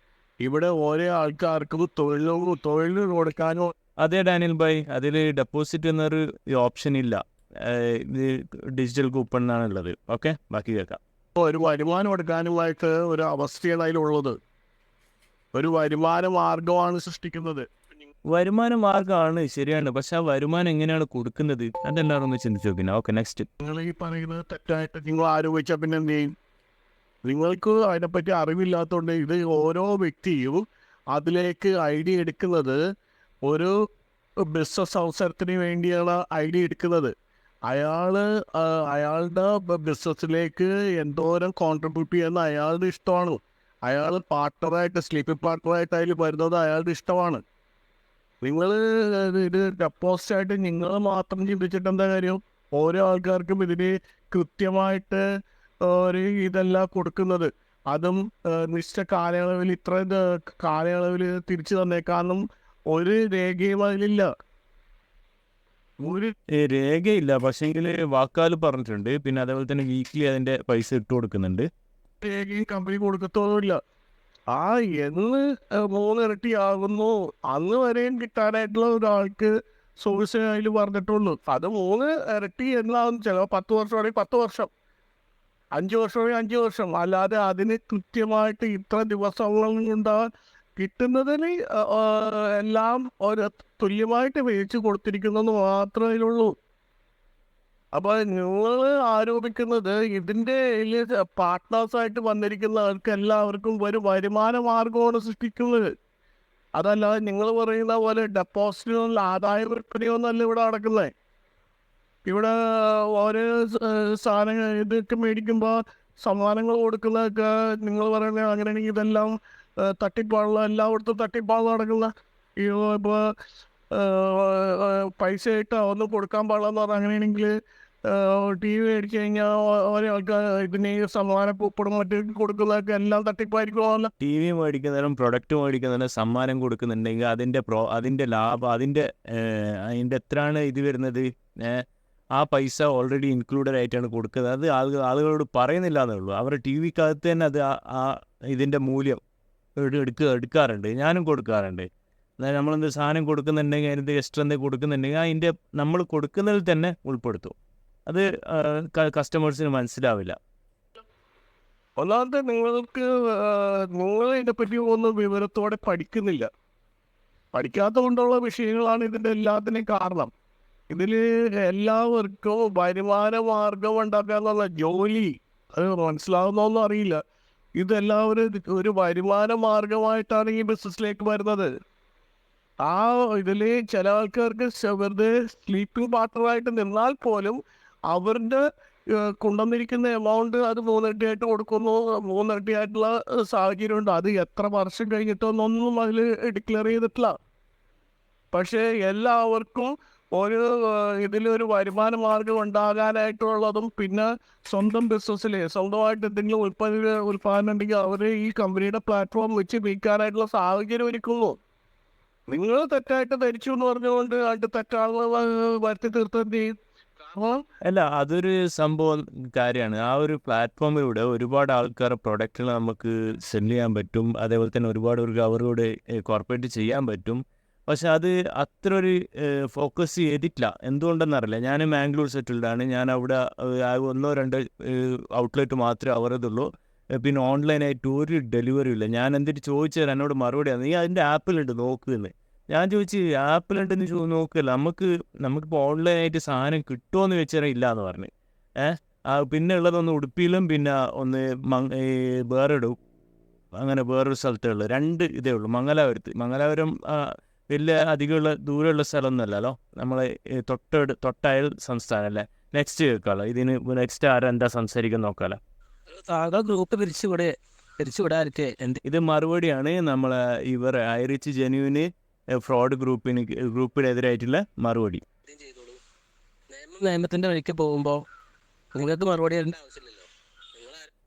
ഇവിടെ ഓരോ ആൾക്കാർക്കും തൊഴിൽ കൊടുക്കാനോ. അതെ ഡാനിയൽ ഭായ്, അതിൽ ഡെപ്പോസിറ്റ് എന്നൊരു ഓപ്ഷൻ ഇല്ല. ഇത് ഡിജിറ്റൽ കൂപ്പൺ എന്നാണുള്ളത്. ഓക്കെ, ബാക്കി കേൾക്കാം. ഒരു വരുമാനം എടുക്കാനുമായിട്ട് ഒരു അവസ്ഥയാണ് അതിലുള്ളത്. ഒരു വരുമാന മാർഗമാണ് സൃഷ്ടിക്കുന്നത്. വരുമാന മാർഗമാണ്, ശരിയാണ്. പക്ഷെ ആ വരുമാനം എങ്ങനെയാണ് കൊടുക്കുന്നത് അതെല്ലാവരും ഒന്ന് ചിന്തിച്ച് നോക്കില്ല. Okay, next. നിങ്ങൾ ഈ പറയുന്നത് തെറ്റായിട്ട് നിങ്ങൾ ആരോപിച്ചാൽ പിന്നെ എന്ത് ചെയ്യും? നിങ്ങൾക്ക് അതിനെപ്പറ്റി അറിവില്ലാത്തതുകൊണ്ട് ഇത് ഓരോ വ്യക്തിയും അതിലേക്ക് ഐഡിയ എടുക്കുന്നത് ഒരു ബിസിനസ് അവസരത്തിന് വേണ്ടിയാണ് ഐഡിയ എടുക്കുന്നത്. അയാളുടെ ബിസിനസ്സിലേക്ക് എന്തോരം കോൺട്രിബ്യൂട്ട് ചെയ്യുന്ന അയാളുടെ ഇഷ്ടമാണ്. അയാൾ പാർട്ട്ണറായിട്ട്, സ്ലീപ്പിംഗ് പാർട്ട്ണറായിട്ട് അതിൽ വരുന്നത് അയാളുടെ ഇഷ്ടമാണ്. നിങ്ങൾ ഇത് ഡെപ്പോസിറ്റായിട്ട് നിങ്ങൾ മാത്രം ചിന്തിച്ചിട്ട് എന്താ കാര്യം? ഓരോ ആൾക്കാർക്കും ഇതിന് കൃത്യമായിട്ട് ഒരു ഇതല്ല കൊടുക്കുന്നത്. അതും നിശ്ചിത കാലയളവിൽ ഇത്ര കാലയളവിൽ തിരിച്ചു തന്നേക്കാന്നും ഒരു രേഖയും അതിലില്ല. ഒരു രേഖയില്ല, പക്ഷേങ്കിൽ വാക്കാൽ പറഞ്ഞിട്ടുണ്ട്. പിന്നെ അതേപോലെ തന്നെ വീക്ക്ലി അതിൻ്റെ പൈസ ഇട്ട് കൊടുക്കുന്നുണ്ട്. രേഖയും കമ്പനി കൊടുക്കത്തൊന്നുമില്ല. ആ എന്ന് 3 ഇരട്ടി ആകുന്നു അന്ന് വരെയും കിട്ടാനായിട്ടുള്ള ഒരാൾക്ക് സോഴ്സ് അതിൽ പറഞ്ഞിട്ടുള്ളൂ. അത് 3 ഇരട്ടി എന്നാകും. ചിലപ്പോൾ 10 വർഷമാണെങ്കിൽ 10 വർഷം, 5 വർഷമാണെങ്കിൽ 5 വർഷം. അല്ലാതെ അതിന് കൃത്യമായിട്ട് ഇത്ര ദിവസങ്ങൾ കൊണ്ടാൽ കിട്ടുന്നതിന് എല്ലാം ഒരു തുല്യമായിട്ട് വേവിച്ച് കൊടുത്തിരിക്കുന്നെന്ന് മാത്രമേ അതിലുള്ളൂ. അപ്പോൾ നിങ്ങൾ ആരോപിക്കുന്നത് ഇതിൻ്റെ പാർട്ട്നേഴ്സായിട്ട് വന്നിരിക്കുന്ന ആൾക്ക് എല്ലാവർക്കും ഒരു വരുമാന മാർഗമാണ് സൃഷ്ടിക്കുന്നത്. അതല്ലാതെ നിങ്ങൾ പറയുന്ന പോലെ ഡെപ്പോസിറ്റിനുള്ള ആദായ വിൽപ്പനയൊന്നുമല്ല ഇവിടെ നടക്കുന്നത്. ഇവിടെ ഓരോ സാധനങ്ങൾ ഇതൊക്കെ മേടിക്കുമ്പോൾ സമ്മാനങ്ങൾ കൊടുക്കുന്നതൊക്കെ നിങ്ങൾ പറയുന്നത് അങ്ങനെയാണെങ്കിൽ ഇതെല്ലാം തട്ടിപ്പാണല്ലോ. എല്ലായിടത്തും തട്ടിപ്പാണ് നടക്കുന്ന. ഇപ്പോൾ പൈസ ഇട്ട് ഒന്നും കൊടുക്കാൻ പാടില്ലെന്ന് പറഞ്ഞാൽ അങ്ങനെയാണെങ്കിൽ ടി വി മേടിച്ചു കഴിഞ്ഞാൽ ഓരോ ആൾക്കാർ ഇതിന് സമ്മാന കൂപ്പണും മറ്റും കൊടുക്കുന്നതൊക്കെ എല്ലാം തട്ടിപ്പായിരിക്കുമല്ലോ. ടി വി മേടിക്കുന്നതിനും പ്രൊഡക്റ്റ് മേടിക്കുന്നതിനും സമ്മാനം കൊടുക്കുന്നുണ്ടെങ്കിൽ അതിൻ്റെ ലാഭം, അതിൻ്റെ എത്രയാണ് ഇത് വരുന്നത്? ആ പൈസ ഓൾറെഡി ഇൻക്ലൂഡഡ് ആയിട്ടാണ് കൊടുക്കുന്നത്. അത് ആളുകളോട് പറയുന്നില്ല എന്നേ ഉള്ളൂ. അവരുടെ ടി വിക്കകത്ത് തന്നെ അത് ഇതിൻ്റെ മൂല്യം എടുക്കാറുണ്ട്. ഞാനും കൊടുക്കാറുണ്ട്. അതായത് നമ്മളെന്ത് സാധനം കൊടുക്കുന്നുണ്ടെങ്കിൽ അതിൻ്റെ എക്സ്ട്രാ എന്തെങ്കിലും കൊടുക്കുന്നുണ്ടെങ്കിൽ അതിൻ്റെ നമ്മൾ കൊടുക്കുന്നതിൽ തന്നെ ഉൾപ്പെടുത്തും. അത് കസ്റ്റമേഴ്സിന് മനസ്സിലാവില്ല. ഒന്നാമത്തെ നിങ്ങൾ ഇതിനെപ്പറ്റി ഒന്നും വിവരത്തോടെ പഠിക്കുന്നില്ല. പഠിക്കാത്ത കൊണ്ടുള്ള വിഷയങ്ങളാണ് ഇതിൻ്റെ എല്ലാത്തിനും കാരണം. ഇതിൽ എല്ലാവർക്കും വരുമാന മാർഗം ഉണ്ടാക്കുക എന്നുള്ള ജോലി അത് മനസ്സിലാവുന്നൊന്നും അറിയില്ല. ഇതെല്ലാവരും ഒരു വരുമാന മാർഗമായിട്ടാണ് ഈ ബിസിനസ്സിലേക്ക് വരുന്നത്. ആ ഇതിൽ ചില ആൾക്കാർക്ക് വെറുതെ സ്ലീപ്പിംഗ് പാർട്ട്ണറായിട്ട് നിന്നാൽ പോലും അവരുടെ കൊണ്ടുവന്നിരിക്കുന്ന എമൗണ്ട് അത് 3 ഇരട്ടിയായിട്ട് കൊടുക്കുന്നു. 3 ഇരട്ടിയായിട്ടുള്ള സാഹചര്യമുണ്ട്. അത് എത്ര വർഷം കഴിഞ്ഞിട്ടൊന്നും അതിൽ ഡിക്ലെയർ ചെയ്തിട്ടില്ല. പക്ഷേ എല്ലാവർക്കും ഒരു ഇതിലൊരു വരുമാന മാർഗം ഉണ്ടാകാനായിട്ടുള്ളതും പിന്നെ സ്വന്തം ബിസിനസ്സിൽ സ്വന്തമായിട്ട് എന്തെങ്കിലും ഉൽപ്പാദനം ഉണ്ടെങ്കിൽ അവർ ഈ കമ്പനിയുടെ പ്ലാറ്റ്ഫോം വെച്ച് വിൽക്കാനായിട്ടുള്ള സാഹചര്യം ഒരുക്കുന്നു. നിങ്ങൾ തെറ്റായിട്ട് ധരിച്ചു എന്ന് പറഞ്ഞുകൊണ്ട് അതിന്റെ തെറ്റാണെന്ന് വരുത്തി തീർത്തത് കാരണം അല്ല, അതൊരു സംഭവം കാര്യമാണ്. ആ ഒരു പ്ലാറ്റ്ഫോമിലൂടെ ഒരുപാട് ആൾക്കാരുടെ പ്രൊഡക്റ്റുകൾ നമുക്ക് സെല് ചെയ്യാൻ പറ്റും. അതേപോലെ തന്നെ ഒരുപാട് ഒരു അവരോട് കോർപ്പറേറ്റ് ചെയ്യാൻ പറ്റും. പക്ഷെ അത് അത്ര ഒരു ഫോക്കസ് ചെയ്തിട്ടില്ല. എന്തുകൊണ്ടെന്നറിയില്ല. ഞാൻ മാംഗ്ലൂർ സെറ്റിൽഡാണ്. ഞാൻ അവിടെ ഒന്നോ രണ്ടോ ഔട്ട്ലെറ്റ് മാത്രമേ അവരതുള്ളൂ. പിന്നെ ഓൺലൈനായിട്ട് ഒരു ഡെലിവറി ഇല്ല. ഞാൻ എന്തിട്ട് ചോദിച്ചാൽ എന്നോട് മറുപടിയാണ്, നീ അതിൻ്റെ ആപ്പിലുണ്ട് നോക്കുമെന്ന്. ഞാൻ ചോദിച്ചു, ആപ്പിലുണ്ടെന്ന് നോക്കില്ല, നമുക്കിപ്പോൾ ഓൺലൈനായിട്ട് സാധനം കിട്ടുമോ എന്ന് വെച്ചാൽ ഇല്ല എന്ന് പറഞ്ഞു. പിന്നെ ഉള്ളതൊന്ന് ഉടുപ്പിയിലും പിന്നെ ഒന്ന് വേറെ അങ്ങനെ വേറൊരു സ്ഥലത്തേ ഉള്ളൂ. 2 ഇതേ ഉള്ളൂ. മംഗലാപുരം വലിയ അധികമുള്ള ദൂരമുള്ള സ്ഥലമൊന്നുമല്ലല്ലോ. നമ്മളെ തൊട്ടയൽ സംസ്ഥാനം അല്ലേ. നെക്സ്റ്റ് കേൾക്കാമല്ലോ. ഇതിന് നെക്സ്റ്റ് ആരെന്താ സംസാരിക്കാൻ നോക്കാമല്ലോ. താങ്കൾ ഗ്രൂപ്പ് പിരിച്ചുവിടാതിരിക്കെ ഇത് മറുപടിയാണ് നമ്മളെ ഐറിച്ച് ജെന്യൂന് ഫ്രോഡ് ഗ്രൂപ്പിനെതിരായിട്ടുള്ള മറുപടി. നിയമത്തിന്റെ വഴിക്ക് പോകുമ്പോൾ നിങ്ങൾക്ക് മറുപടി തരേണ്ട ആവശ്യമില്ലല്ലോ.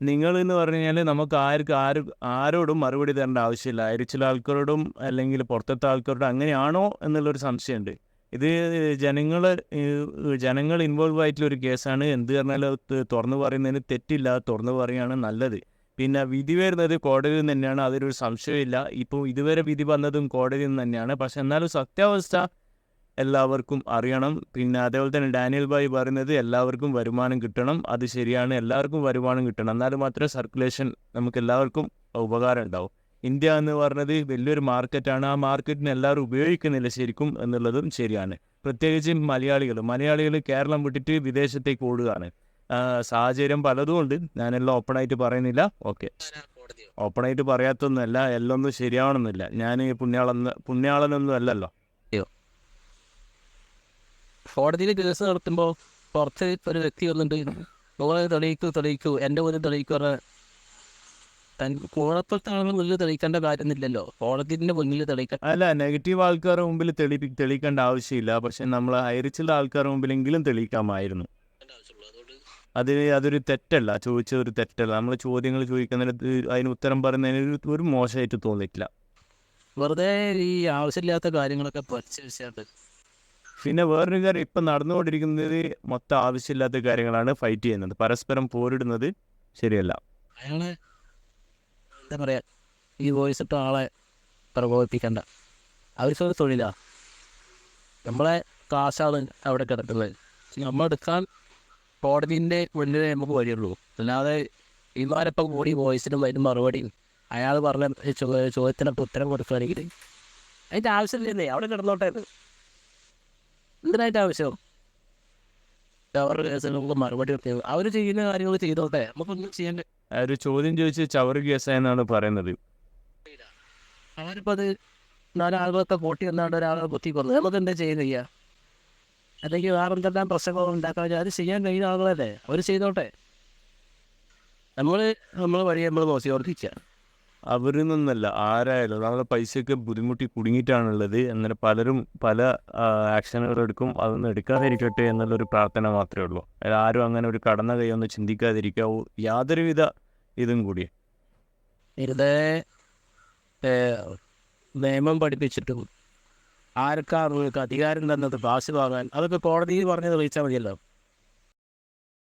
നിങ്ങൾ എന്ന് പറഞ്ഞു കഴിഞ്ഞാൽ നമുക്ക് ആരോടും മറുപടി തരേണ്ട ആവശ്യമില്ല. ഐറിച്ചിലെ ആൾക്കാരോടും അല്ലെങ്കിൽ പുറത്തത്തെ ആൾക്കാരോടും അങ്ങനെയാണോ എന്നുള്ളൊരു സംശയമുണ്ട്. ഇത് ജനങ്ങൾ ഇൻവോൾവ് ആയിട്ടുള്ള ഒരു കേസാണ്. എന്ത് പറഞ്ഞാലും തുറന്നു പറയുന്നതിന് തെറ്റില്ല. തുറന്നു പറയുകയാണ് നല്ലത്. പിന്നെ വിധി വരുന്നത് കോടതിയിൽ നിന്ന് തന്നെയാണ്. അതിലൊരു സംശയമില്ല. ഇപ്പോൾ ഇതുവരെ വിധി വന്നതും കോടതിയിൽ നിന്ന് തന്നെയാണ്. പക്ഷെ എന്നാലും സത്യാവസ്ഥ എല്ലാവർക്കും അറിയണം. പിന്നെ അതേപോലെ തന്നെ ഡാനിയൽ ഭായ് പറയുന്നത് എല്ലാവർക്കും വരുമാനം കിട്ടണം. അത് ശരിയാണ്, എല്ലാവർക്കും വരുമാനം കിട്ടണം. എന്നാലും മാത്രമേ സർക്കുലേഷൻ നമുക്ക് എല്ലാവർക്കും ഉപകാരം ഉണ്ടാവും. ഇന്ത്യ എന്ന് പറഞ്ഞത് വലിയൊരു മാർക്കറ്റാണ്. ആ മാർക്കറ്റിന് എല്ലാവരും ഉപയോഗിക്കുന്നില്ല ശരിക്കും എന്നുള്ളതും ശരിയാണ്. പ്രത്യേകിച്ച് മലയാളികൾ കേരളം വിട്ടിട്ട് വിദേശത്തേക്ക് ഓടുകയാണ്. സാഹചര്യം പലതും ഉണ്ട്. ഞാനെല്ലാം ഓപ്പണായിട്ട് പറയുന്നില്ല. ഓക്കെ, ഓപ്പണായിട്ട് പറയാത്തൊന്നുമല്ല. എല്ലാം ഒന്നും ശരിയാവണമെന്നില്ല. ഞാൻ പുണ്യാളനൊന്നും അല്ലല്ലോ. കോടതിയിൽ കേസ് നടത്തുമ്പോൾ പുറത്ത് ഒരു വ്യക്തി വന്നിട്ട് നിങ്ങളെ തെളിയിക്കൂ എൻ്റെ മുന്നിൽ തെളിയിക്കൂ പറഞ്ഞാൽ കോടപ്പുറത്തെ ആളുകൾ മുന്നിൽ തെളിയിക്കേണ്ട കാര്യമൊന്നുമില്ലല്ലോ. കോടതിൻ്റെ മുന്നിൽ തെളിയിക്കാൻ അല്ല, നെഗറ്റീവ് ആൾക്കാരുടെ മുമ്പിൽ തെളിയിക്കേണ്ട ആവശ്യമില്ല. പക്ഷെ നമ്മൾ ഐറിച്ചുള്ള ആൾക്കാരുടെ മുമ്പിലെങ്കിലും തെളിയിക്കാമായിരുന്നു. അതൊരു തെറ്റല്ല. ചോദിച്ചതൊരു തെറ്റല്ല. നമ്മൾ ചോദ്യങ്ങൾ ചോദിക്കുന്നതിന് അതിന് ഉത്തരം പറയുന്നതിന് ഒരു മോശമായിട്ട് തോന്നിയിട്ടില്ല. വെറുതെ ഈ ആവശ്യമില്ലാത്ത കാര്യങ്ങളൊക്കെ പരിശോധിച്ചാൽ. പിന്നെ വേറൊരു കാര്യം, ഇപ്പം നടന്നുകൊണ്ടിരിക്കുന്നത് മൊത്തം ആവശ്യമില്ലാത്ത കാര്യങ്ങളാണ് ഫൈറ്റ് ചെയ്യുന്നത്. പരസ്പരം പോരിടുന്നത് ശരിയല്ല. അയാളെ എന്താ പറയുക, ഈ വോയിസ് ഇട്ട ആളെ പ്രകോപിപ്പിക്കണ്ട. അവർക്കൊരു തൊഴിലാണ്. നമ്മളെ കാശാണ് അവിടെ കിടക്കുന്നത്. നമ്മളെടുക്കാൻ കോടതിൻ്റെ മുന്നിൽ നമുക്ക് വഴിയുള്ളൂ. അല്ലാതെ ഇമാരപ്പം കൂടി വോയിസിനും അതിന് മറുപടിയും അയാൾ പറഞ്ഞ ചോദ്യത്തിനൊക്കെ ഉത്തരം കൊടുക്കുകയാണെങ്കിൽ അതിൻ്റെ ആവശ്യമില്ലേ, അവിടെ കിടന്നോട്ടെ. എന്തിനായിട്ട് ആവശ്യം? അവരുടെ കേസിൽ നമുക്ക് മറുപടി കൊടുത്തത് അവർ ചെയ്യുന്ന കാര്യങ്ങൾ ചെയ്തോട്ടെ, നമുക്കൊന്നും ചെയ്യേണ്ട. ഒരു ചോദ്യം ചോദിച്ച് ചവറ് കേസായെന്നാണ് പറയുന്നത്. അവരിപ്പോൾ അത് 4 ആളുകളൊക്കെ കൂട്ടി വന്നാണ്ട് ഒരാളെ കുത്തിക്കൊന്നു. നമുക്ക് എന്താ ചെയ്യുക? അല്ലെങ്കിൽ വേറെ എന്തെല്ലാം പ്രശ്നങ്ങൾ ഉണ്ടാക്കാൻ അത് ചെയ്യാൻ കഴിയുന്ന ആളുകളല്ലേ, അവർ ചെയ്തോട്ടെ. നമ്മൾ വഴി നമ്മൾ നോക്കിയോർത്തിക്കുക. അവരിൽ നിന്നല്ല, ആരായാലും നമ്മളെ പൈസയൊക്കെ ബുദ്ധിമുട്ടി കുടുങ്ങിയിട്ടാണുള്ളത്. അങ്ങനെ പലരും പല ആക്ഷനുകൾ എടുക്കും. അതൊന്നും എടുക്കാതിരിക്കട്ടെ എന്നുള്ളൊരു പ്രാർത്ഥന മാത്രമേ ഉള്ളൂ. ആരും അങ്ങനെ ഒരു കടന്ന കൈയൊന്നും ചിന്തിക്കാതിരിക്കാവൂ. യാതൊരുവിധ ഇതും കൂടി വെറുതെ നിയമം പഠിപ്പിച്ചിട്ടും ആർക്കാണ് അധികാരം തന്നത് കാശ് വാങ്ങാൻ, അതൊക്കെ കോടതിയിൽ പറഞ്ഞ് തെളിയിച്ചാൽ മതിയല്ലോ.